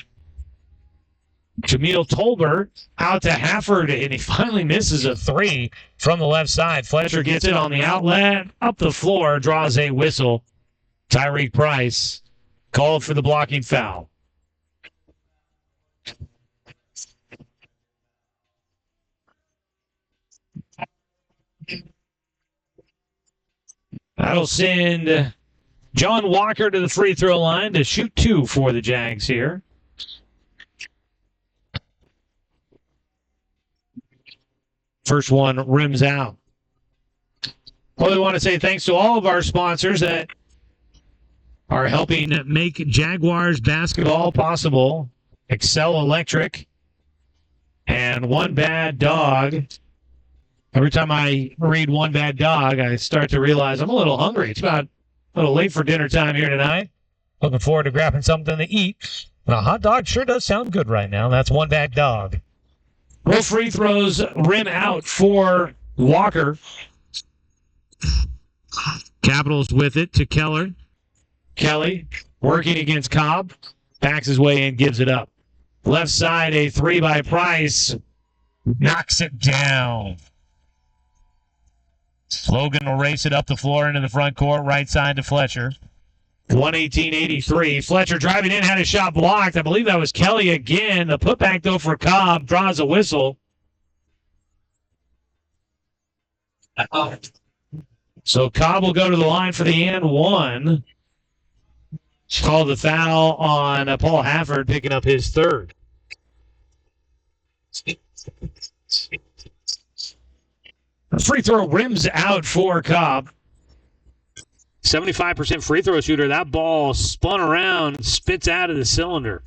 Jameel Tolbert out to Hafford, and he finally misses a three from the left side. Fletcher gets it on the outlet, up the floor, draws a whistle. Tyreek Price called for the blocking foul. That'll send John Walker to the free throw line to shoot 2 for the Jags here. First one rims out. Well, we want to say thanks to all of our sponsors that are helping make Jaguars basketball possible. Excel Electric and One Bad Dog. Every time I read One Bad Dog, I start to realize I'm a little hungry. It's about a little late for dinner time here tonight. Looking forward to grabbing something to eat. And a hot dog sure does sound good right now. That's One Bad Dog. Both free throws rim out for Walker. Capitals with it to Keller. Kelly working against Cobb. Backs his way in, gives it up. Left side, a 3 by Price. Knocks it down. Logan will race it up the floor into the front court. Right side to Fletcher. 118-83. Fletcher driving in, had a shot blocked. I believe that was Kelly again. The putback, though, for Cobb. Draws a whistle. So Cobb will go to the line for the and one. Called the foul on Paul Hafford, picking up his third. The free throw rims out for Cobb. 75% free throw shooter. That ball spun around, spits out of the cylinder.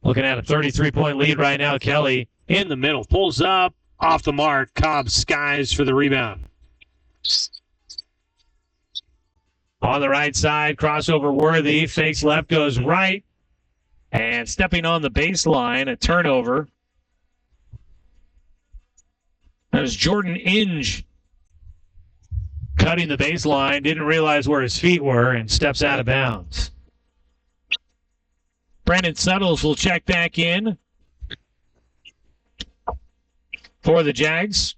Looking at a 33-point lead right now. Kelly in the middle. Pulls up, off the mark. Cobb skies for the rebound. On the right side, crossover Worthy. Fakes left, goes right. And stepping on the baseline, a turnover. That was Jordan Inge cutting the baseline, didn't realize where his feet were, and steps out of bounds. Brandon Suttles will check back in for the Jags.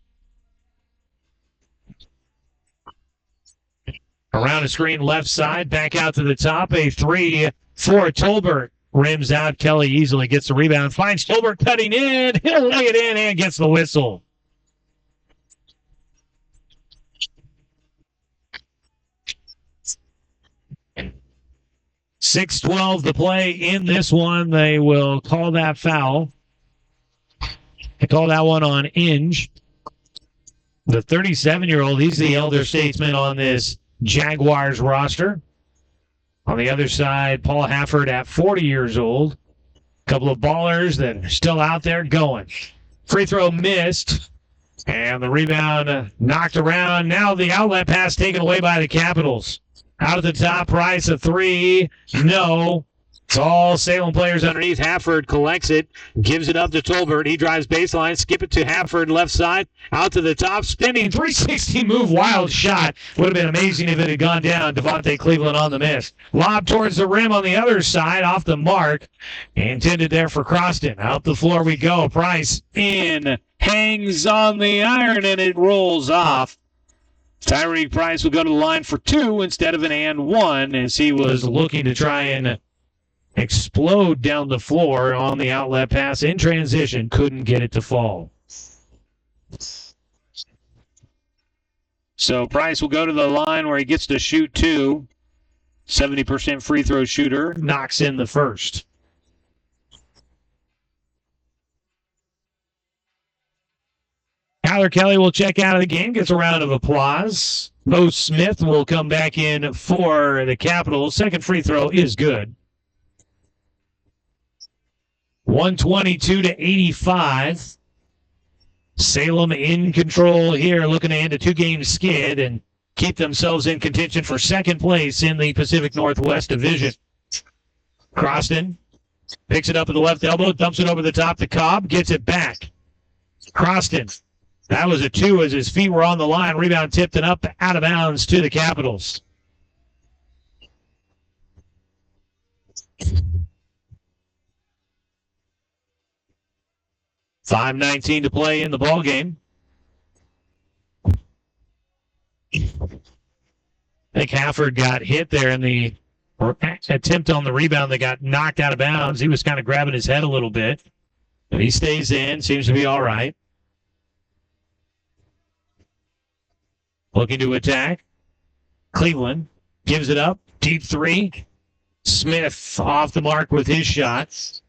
Around the screen left side, back out to the top. A 3 for Tolbert. Rims out. Kelly easily gets the rebound. Finds Tolbert cutting in. He'll lay it in and gets the whistle. .6:12 to play in this one. They will call that foul. They call that one on Inge. The 37-year-old, he's the elder statesman on this Jaguars roster. On the other side, Paul Hafford at 40 years old. A couple of ballers that are still out there going. Free throw missed. And the rebound knocked around. Now the outlet pass taken away by the Capitals. Out at the top, Price a 3. No. It's all Salem players underneath. Hafford collects it, gives it up to Tolbert. He drives baseline, skip it to Hafford, left side, out to the top, spinning 360 move, wild shot. Would have been amazing if it had gone down. Devontae Cleveland on the miss. Lob towards the rim on the other side, off the mark. Intended there for Croston. Out the floor we go. Price in, hangs on the iron, and it rolls off. Tyreek Price will go to the line for 2 instead of an and 1 as he was looking to try and explode down the floor on the outlet pass in transition. Couldn't get it to fall. So Price will go to the line where he gets to shoot 2. 70% free throw shooter. Knocks in the first. Tyler Kelly will check out of the game, gets a round of applause. Bo Smith will come back in for the Capitals. Second free throw is good. 122-85. Salem in control here, looking to end a 2-game skid and keep themselves in contention for second place in the Pacific Northwest Division. Croston picks it up at the left elbow, dumps it over the top to Cobb, gets it back. Croston. That was a 2 as his feet were on the line. Rebound tipped and up out of bounds to the Capitals. $5:19 to play in the ball game. I think Hafford got hit there in the attempt on the rebound that got knocked out of bounds. He was kind of grabbing his head a little bit. But he stays in, seems to be all right. Looking to attack. Cleveland gives it up. Deep three. Smith off the mark with his shot.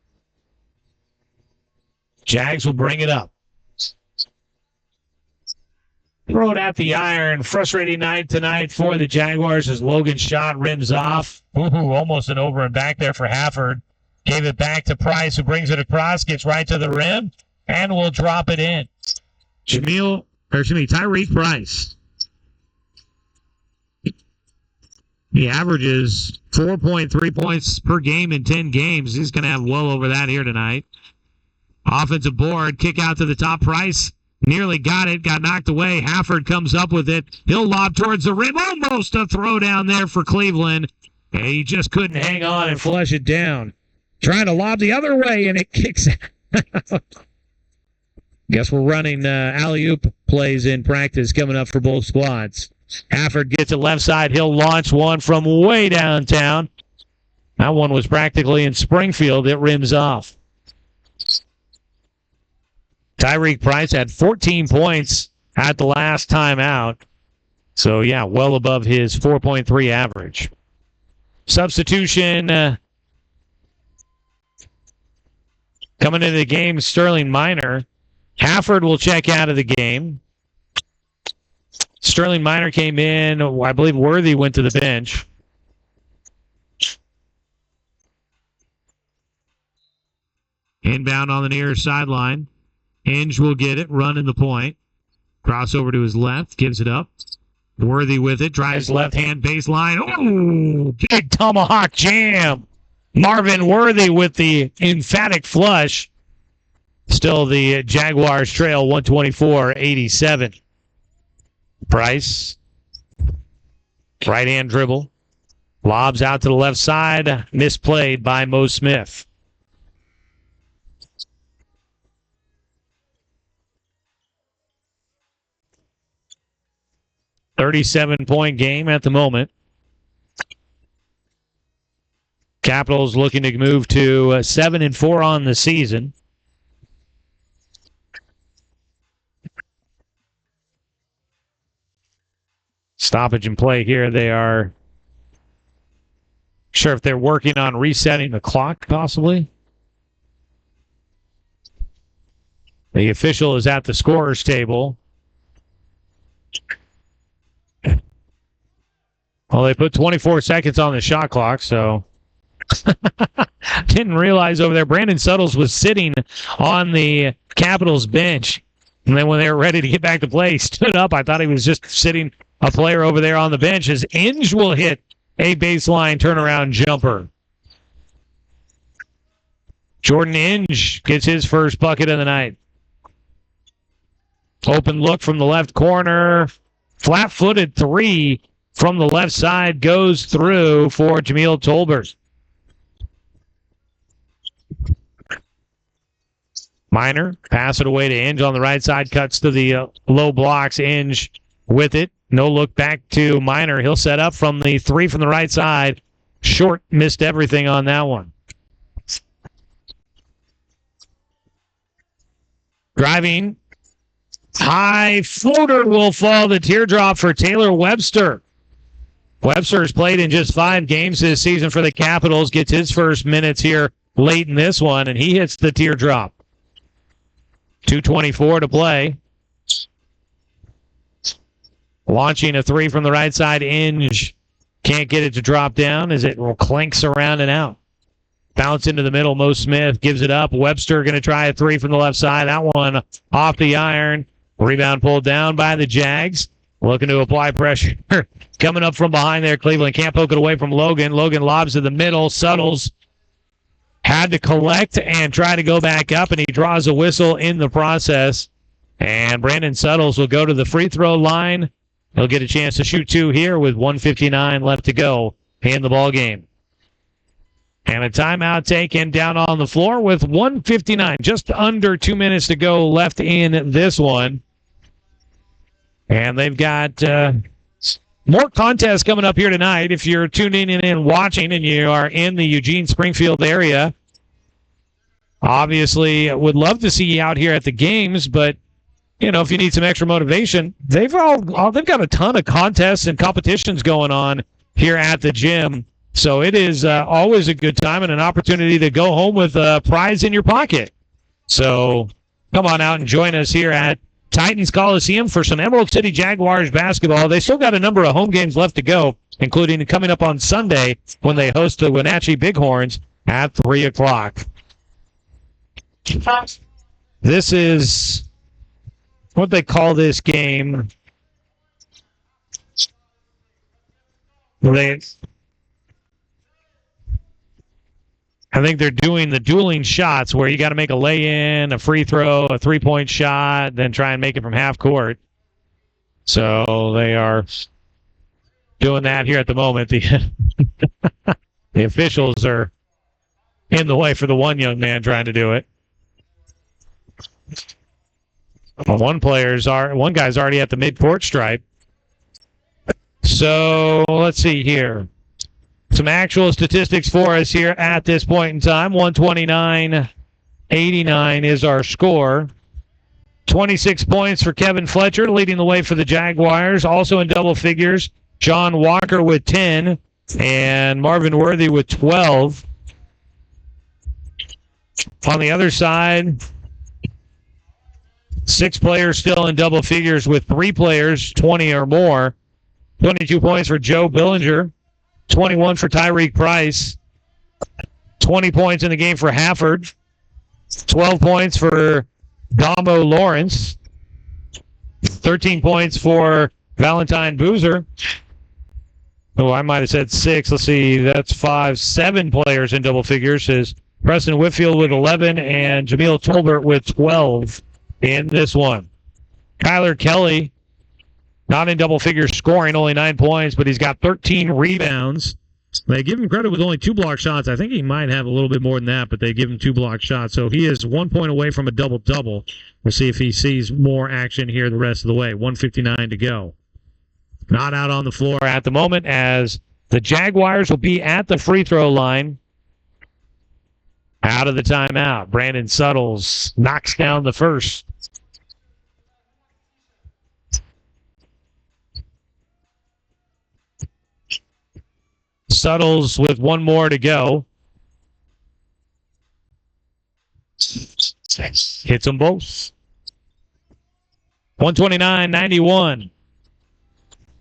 Jags will bring it up. Throw it at the iron. Frustrating night tonight for the Jaguars as Logan's shot rims off. Ooh, almost an over and back there for Hafford. Gave it back to Price, who brings it across, gets right to the rim, and will drop it in. Tyreke Price. He averages 4.3 points per game in 10 games. He's going to have well over that here tonight. Offensive board, kick out to the top. Price nearly got it, got knocked away. Hafford comes up with it. He'll lob towards the rim. Almost a throw down there for Cleveland. And he just couldn't hang on and flush it down. Trying to lob the other way, and it kicks out. Guess we're running alley-oop plays in practice coming up for both squads. Hafford gets it left side. He'll launch one from way downtown. That one was practically in Springfield. It rims off. Tyreke Price had 14 points at the last time out. So, yeah, well above his 4.3 average. Substitution coming into the game, Sterling Minor. Hafford will check out of the game. Sterling Minor came in. I believe Worthy went to the bench. Inbound on the near sideline. Inge will get it, run in the point. Crossover to his left, gives it up. Worthy with it, drives left hand baseline. Oh, big tomahawk jam. Marvin Worthy with the emphatic flush. Still the Jaguars trail 124-87. Price. Right hand dribble. Lobs out to the left side. Misplayed by Mo Smith. $37-point game at the moment. Capitals looking to move to 7-4 on the season. Stoppage and play here. They are sure if they're working on resetting the clock, possibly. The official is at the scorer's table. Well, they put 24 seconds on the shot clock, so didn't realize over there Brandon Suttles was sitting on the Capitals bench. And then when they were ready to get back to play, he stood up. I thought he was just sitting a player over there on the bench as Inge will hit a baseline turnaround jumper. Jordan Inge gets his first bucket of the night. Open look from the left corner. Flat-footed three from the left side goes through for Jamil Tolbert. Minor, pass it away to Inge on the right side, cuts to the low blocks. Inge with it. No look back to Minor. He'll set up from the three from the right side. Short, missed everything on that one. Driving. High floater will fall. The teardrop for Taylor Webster. Webster has played in just 5 games this season for the Capitals. Gets his first minutes here late in this one, and he hits the teardrop. 2:24 to play. Launching a three from the right side. Inge can't get it to drop down as it clanks around and out. Bounce into the middle. Mo Smith gives it up. Webster going to try a three from the left side. That one off the iron. Rebound pulled down by the Jags. Looking to apply pressure. Coming up from behind there, Cleveland can't poke it away from Logan. Logan lobs to the middle. Suttles had to collect and try to go back up, and he draws a whistle in the process. And Brandon Suttles will go to the free throw line. He'll get a chance to shoot 2 here with 1:59 left to go in the ball game. And a timeout taken down on the floor with 1:59, just under 2 minutes to go left in this one. And they've got more contests coming up here tonight. If you're tuning in and watching and you are in the Eugene Springfield area, obviously would love to see you out here at the games, but you know, if you need some extra motivation, they've got a ton of contests and competitions going on here at the gym. So it is always a good time and an opportunity to go home with a prize in your pocket. So come on out and join us here at Titans Coliseum for some Emerald City Jaguars basketball. They still got a number of home games left to go, including coming up on Sunday when they host the Wenatchee Bighorns at 3 o'clock. This is what they call this game. I think they're doing the dueling shots where you got to make a lay-in, a free throw, a three-point shot, then try and make it from half court. So they are doing that here at the moment. The officials are in the way for the one young man trying to do it. One guy's already at the mid-court stripe. So let's see here. Some actual statistics for us here at this point in time. 129-89 is our score. 26 points for Kevin Fletcher, leading the way for the Jaguars. Also in double figures, John Walker with 10 and Marvin Worthy with 12. On the other side, 6 players still in double figures with 3 players, 20 or more. 22 points for Joe Billinger. 21 for Tyreek Price. 20 points in the game for Hafford. 12 points for Gombo Lawrence. 13 points for Valentine Boozer. Oh, I might have said 6. Let's see. That's 7 players in double figures. Is Preston Whitfield with 11 and Jameel Tolbert with 12 in this one. Kyler Kelly, not in double figures scoring, only 9 points, but he's got 13 rebounds. They give him credit with only 2 block shots. I think he might have a little bit more than that, but they give him 2 block shots. So he is 1 point away from a double-double. We'll see if he sees more action here the rest of the way. 1:59 to go. Not out on the floor at the moment as the Jaguars will be at the free throw line. Out of the timeout. Brandon Suttles knocks down the first. Suttles with 1 more to go. Hits them both. 129-91.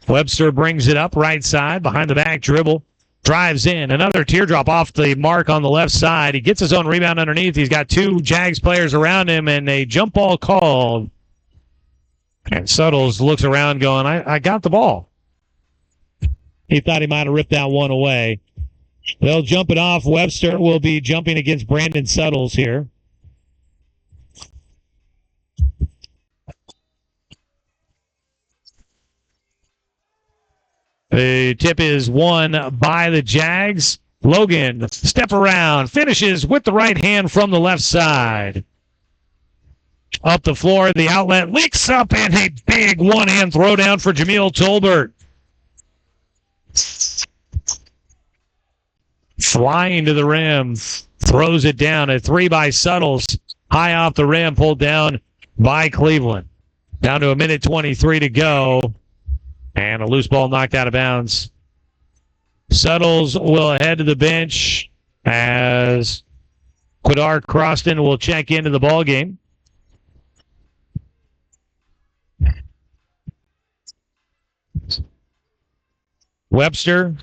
Webster brings it up right side, behind the back dribble. Drives in. Another teardrop off the mark on the left side. He gets his own rebound underneath. He's got 2 Jags players around him, and a jump ball called. And Suttles looks around going, I got the ball. He thought he might have ripped that one away. They'll jump it off. Webster will be jumping against Brandon Suttles here. The tip is won by the Jags. Logan, step around, finishes with the right hand from the left side. Up the floor, the outlet leaks up, and a big one-hand throwdown for Jameel Tolbert. Flying to the rim, throws it down. A 3 by Suttles, high off the rim, pulled down by Cleveland. Down to 1:23 to go. And a loose ball knocked out of bounds. Suttles will head to the bench as Quidar Croston will check into the ball game. Webster,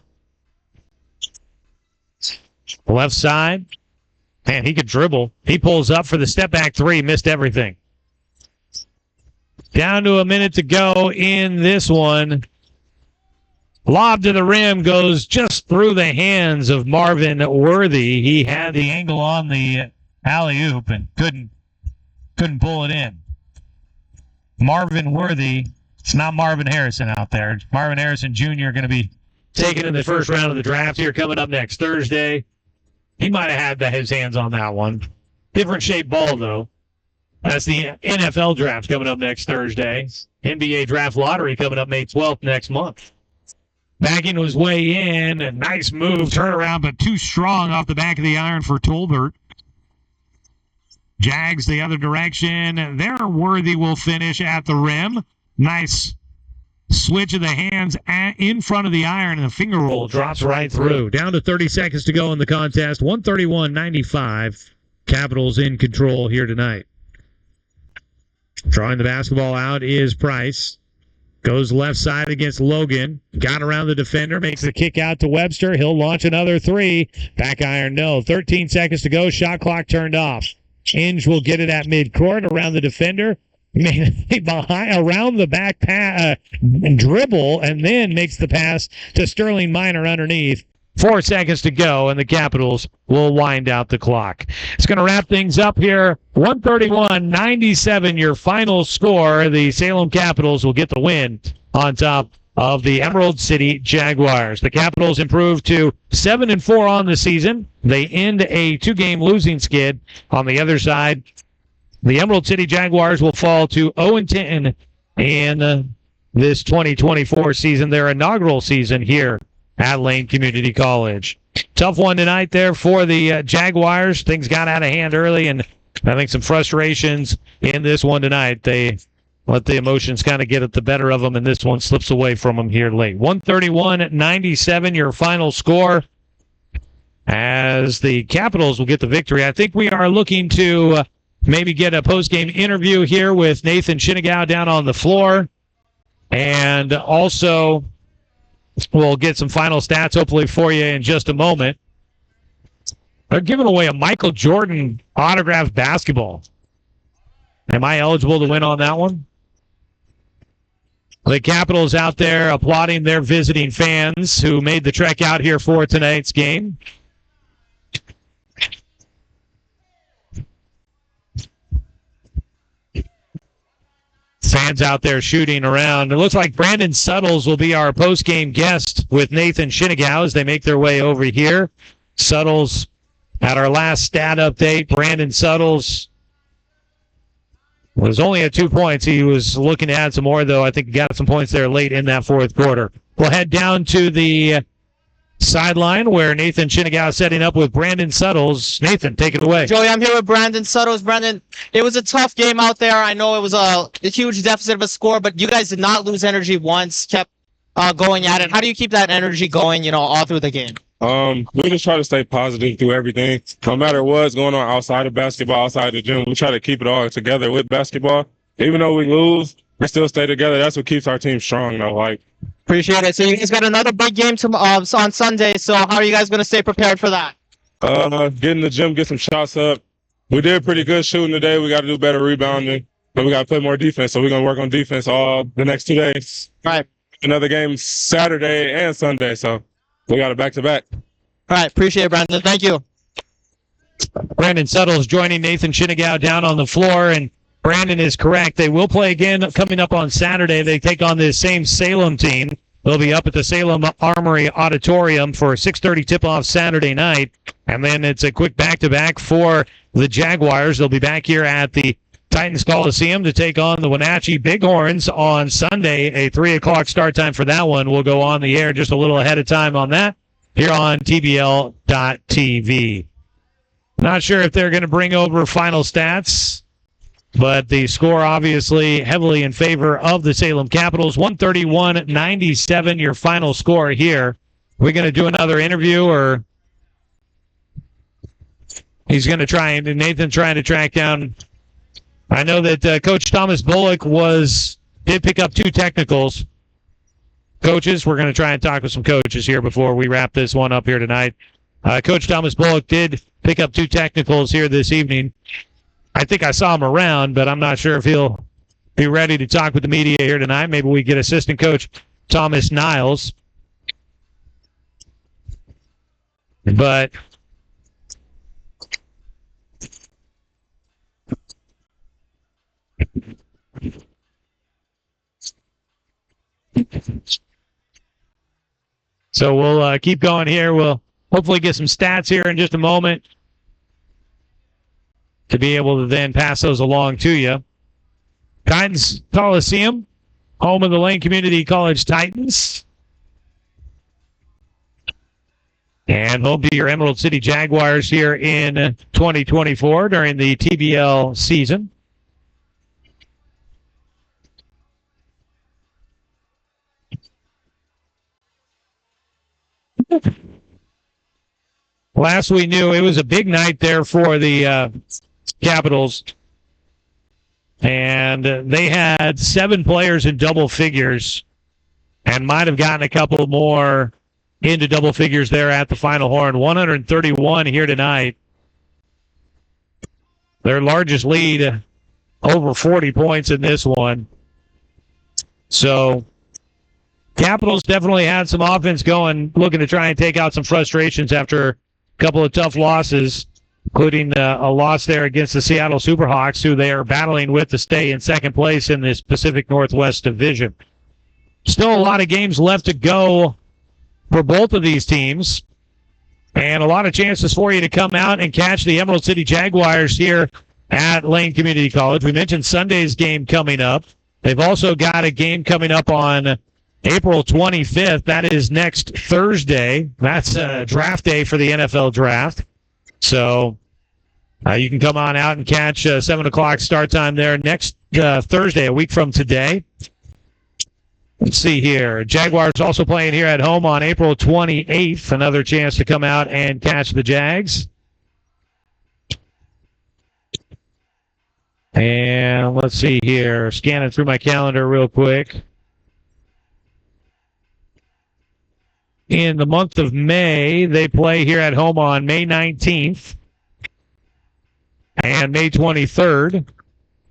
left side. Man, he could dribble. He pulls up for the step back 3, missed everything. Down to 1 minute to go in this one. Lob to the rim goes just through the hands of Marvin Worthy. He had the angle on the alley-oop and couldn't pull it in. Marvin Worthy, it's not Marvin Harrison out there. Marvin Harrison Jr. going to be taken in the first round of the draft here coming up next Thursday. He might have had his hands on that one. Different shaped ball, though. That's the NFL draft coming up next Thursday. NBA draft lottery coming up May 12th next month. Backing his way in. A nice move. Turnaround, but too strong off the back of the iron for Tolbert. Jags the other direction. There, Worthy will finish at the rim. Nice switch of the hands in front of the iron, and the finger roll drops right through. Down to 30 seconds to go in the contest. 131-95. Capitals in control here tonight. Drawing the basketball out is Price. Goes left side against Logan. Got around the defender. Makes the kick out to Webster. He'll launch another three. Back iron, no. 13 seconds to go. Shot clock turned off. Inge will get it at midcourt around the defender. Behind, around the back dribble, and then makes the pass to Sterling Minor underneath. 4 seconds to go, and the Capitals will wind out the clock. It's going to wrap things up here. 131-97, your final score. The Salem Capitals will get the win on top of the Emerald City Jaguars. The Capitals improve to 7-4 on the season. They end a 2-game losing skid. On the other side, the Emerald City Jaguars will fall to 0-10 in this 2024 season, their inaugural season here at Lane Community College. Tough one tonight there for the Jaguars. Things got out of hand early, and I think some frustrations in this one tonight. They let the emotions kind of get at the better of them, and this one slips away from them here late. 131-97, your final score, as the Capitals will get the victory. I think we are looking to maybe get a post-game interview here with Nathan Shinnegow down on the floor, and also we'll get some final stats hopefully for you in just a moment. They're giving away a Michael Jordan autographed basketball. Am I eligible to win on that one? The Capitals out there applauding their visiting fans who made the trek out here for tonight's game. Fans out there shooting around. It looks like Brandon Suttles will be our post-game guest with Nathan Shinnegow as they make their way over here. Suttles, at our last stat update, Brandon Suttles was only at 2 points. He was looking to add some more, though. I think he got some points there late in that fourth quarter. We'll head down to the sideline where Nathan Shinnegow is setting up with Brandon Suttles. Nathan, take it away. Joey, I'm here with Brandon Suttles. Brandon, it was a tough game out there. I know it was a huge deficit of a score, but you guys did not lose energy once, kept going at it. How do you keep that energy going, all through the game? We just try to stay positive through everything. No matter what's going on outside of basketball, outside the gym, we try to keep it all together with basketball. Even though we lose, we still stay together. That's what keeps our team strong, though. Appreciate it. So you guys got another big game on Sunday. So how are you guys going to stay prepared for that? Get in the gym, get some shots up. We did pretty good shooting today. We got to do better rebounding, but we got to play more defense. So we're going to work on defense all the next 2 days. All right. Another game Saturday and Sunday. So we got it back-to-back. All right. Appreciate it, Brandon. Thank you. Brandon Suttles joining Nathan Shinnegow down on the floor, and Brandon is correct. They will play again coming up on Saturday. They take on this same Salem team. They'll be up at the Salem Armory Auditorium for a 6:30 tip-off Saturday night. And then it's a quick back-to-back for the Jaguars. They'll be back here at the Titans Coliseum to take on the Wenatchee Bighorns on Sunday. A 3 o'clock start time for that one. We'll go on the air just a little ahead of time on that here on TBL.TV. Not sure if they're going to bring over final stats, but the score obviously heavily in favor of the Salem Capitals. 131-97, your final score here. We're going to do another interview, or he's going to try, and Nathan trying to track down. I know that Coach Thomas Bullock did pick up 2 technicals. Coaches, we're going to try and talk with some coaches here before we wrap this one up here tonight. Coach Thomas Bullock did pick up 2 technicals here this evening. I think I saw him around, but I'm not sure if he'll be ready to talk with the media here tonight. Maybe we get assistant coach Thomas Niles. But so we'll keep going here. We'll hopefully get some stats here in just a moment to be able to then pass those along to you. Titans Coliseum, home of the Lane Community College Titans. And home to your Emerald City Jaguars here in 2024 during the TBL season. Last we knew, it was a big night there for the Capitals. And they had 7 players in double figures and might have gotten a couple more into double figures there at the final horn. 131 here tonight. Their largest lead, over 40 points in this one. So Capitals definitely had some offense going, looking to try and take out some frustrations after a couple of tough losses, including a loss there against the Seattle Superhawks, who they are battling with to stay in second place in this Pacific Northwest Division. Still a lot of games left to go for both of these teams, and a lot of chances for you to come out and catch the Emerald City Jaguars here at Lane Community College. We mentioned Sunday's game coming up. They've also got a game coming up on April 25th. That is next Thursday. That's draft day for the NFL draft. So you can come on out and catch 7 o'clock start time there next Thursday, a week from today. Let's see here. Jaguars also playing here at home on April 28th. Another chance to come out and catch the Jags. And let's see here. Scanning through my calendar real quick. In the month of May, they play here at home on May 19th and May 23rd.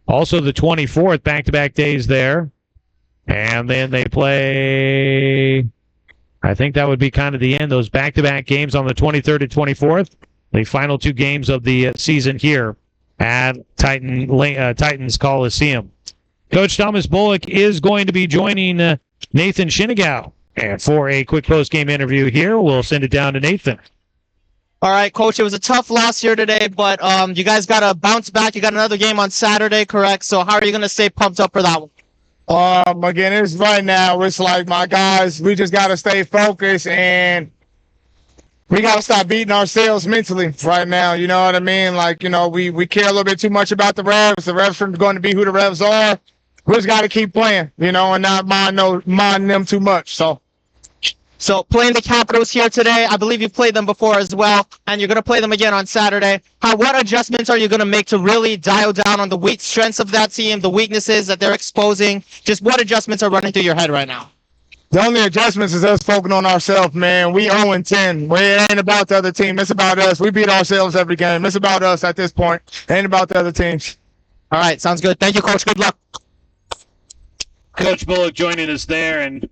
Also the 24th, back-to-back days there. And then they play, I think that would be kind of the end, those back-to-back games on the 23rd and 24th. The final 2 games of the season here at Titans Coliseum. Coach Thomas Bullock is going to be joining Nathan Shinigau. And for a quick post-game interview here, we'll send it down to Nathan. All right, Coach, it was a tough loss here today, but you guys got to bounce back. You got another game on Saturday, correct? So how are you going to stay pumped up for that one? Again, it's right now. It's like, my guys, we just got to stay focused, and we got to stop beating ourselves mentally right now. You know what I mean? Like, you know, we care a little bit too much about the refs. The refs are going to be who the refs are. We just got to keep playing, you know, and not mind them too much. So playing the Capitals here today, I believe you've played them before as well, and you're going to play them again on Saturday. What adjustments are you going to make to really dial down on the weak strengths of that team, the weaknesses that they're exposing? Just what adjustments are running through your head right now? The only adjustments is us focusing on ourselves, man. We 0-10. It ain't about the other team. It's about us. We beat ourselves every game. It's about us at this point. It ain't about the other teams. All right, sounds good. Thank you, Coach. Good luck. Coach Bullock joining us there, and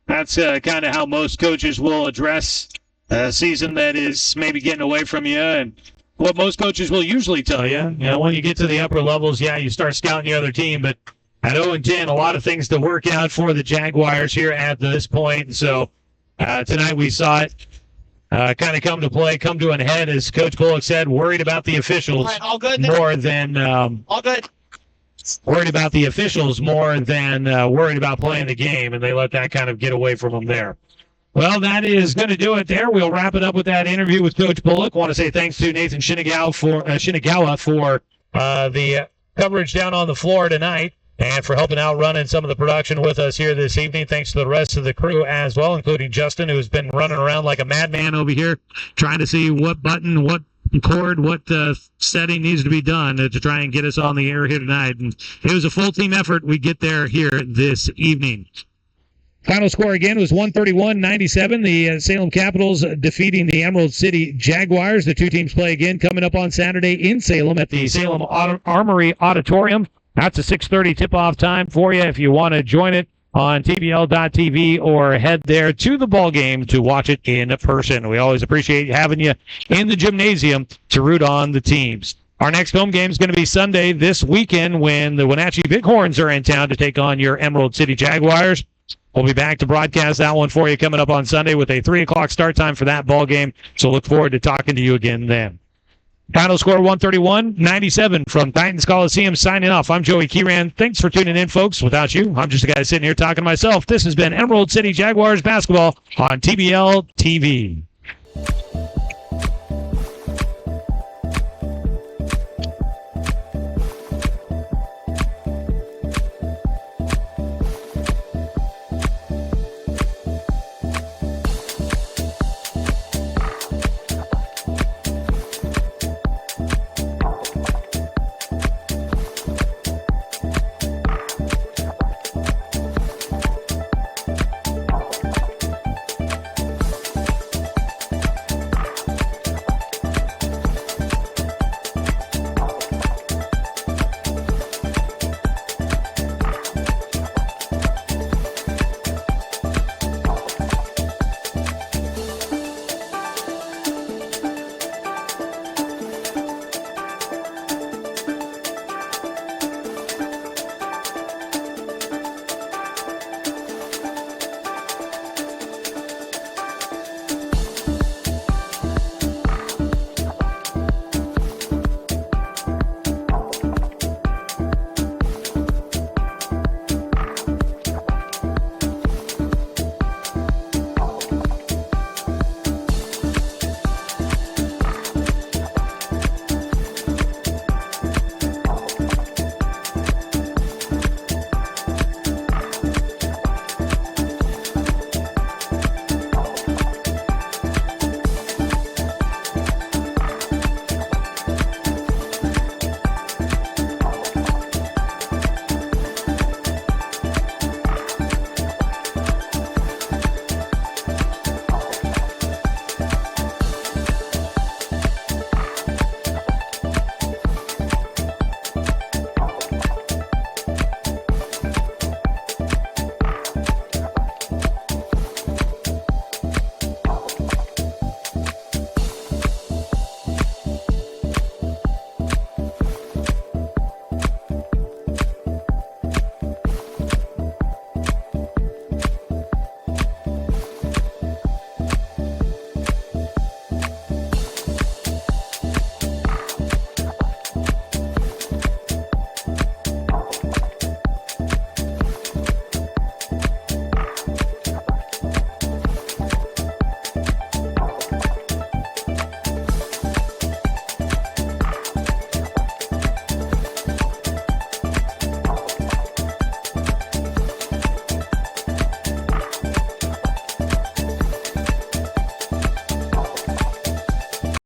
that's kind of how most coaches will address a season that is maybe getting away from you, and what most coaches will usually tell you. You know, when you get to the upper levels, yeah, you start scouting the other team, but at 0-10, a lot of things to work out for the Jaguars here at this point. So tonight we saw it kind of come to an head, as Coach Bullock said, worried about the officials all good more than all good. Worried about the officials more than worried about playing the game, and they let that kind of get away from them there. Well, that is going to do it there. We'll wrap it up with that interview with Coach Bullock. Want to say thanks to Nathan Shinagawa for the coverage down on the floor tonight and for helping out running some of the production with us here this evening. Thanks to the rest of the crew as well, including Justin, who's been running around like a madman over here trying to see what button, what chord, what setting needs to be done to try and get us on the air here tonight. And it was a full team effort. We get there here this evening. Final score again was 131-97. The Salem Capitals defeating the Emerald City Jaguars. The two teams play again coming up on Saturday in Salem at the Salem Armory Auditorium. That's a 6:30 tip-off time for you if you want to join it on TBL.TV or head there to the ball game to watch it in person. We always appreciate having you in the gymnasium to root on the teams. Our next home game is going to be Sunday this weekend when the Wenatchee Bighorns are in town to take on your Emerald City Jaguars. We'll be back to broadcast that one for you coming up on Sunday with a 3 o'clock start time for that ball game. So look forward to talking to you again then. Final score 131-97 from Titans Coliseum. Signing off. I'm Joey Kieran. Thanks for tuning in, folks. Without you, I'm just a guy sitting here talking to myself. This has been Emerald City Jaguars basketball on TBL TV.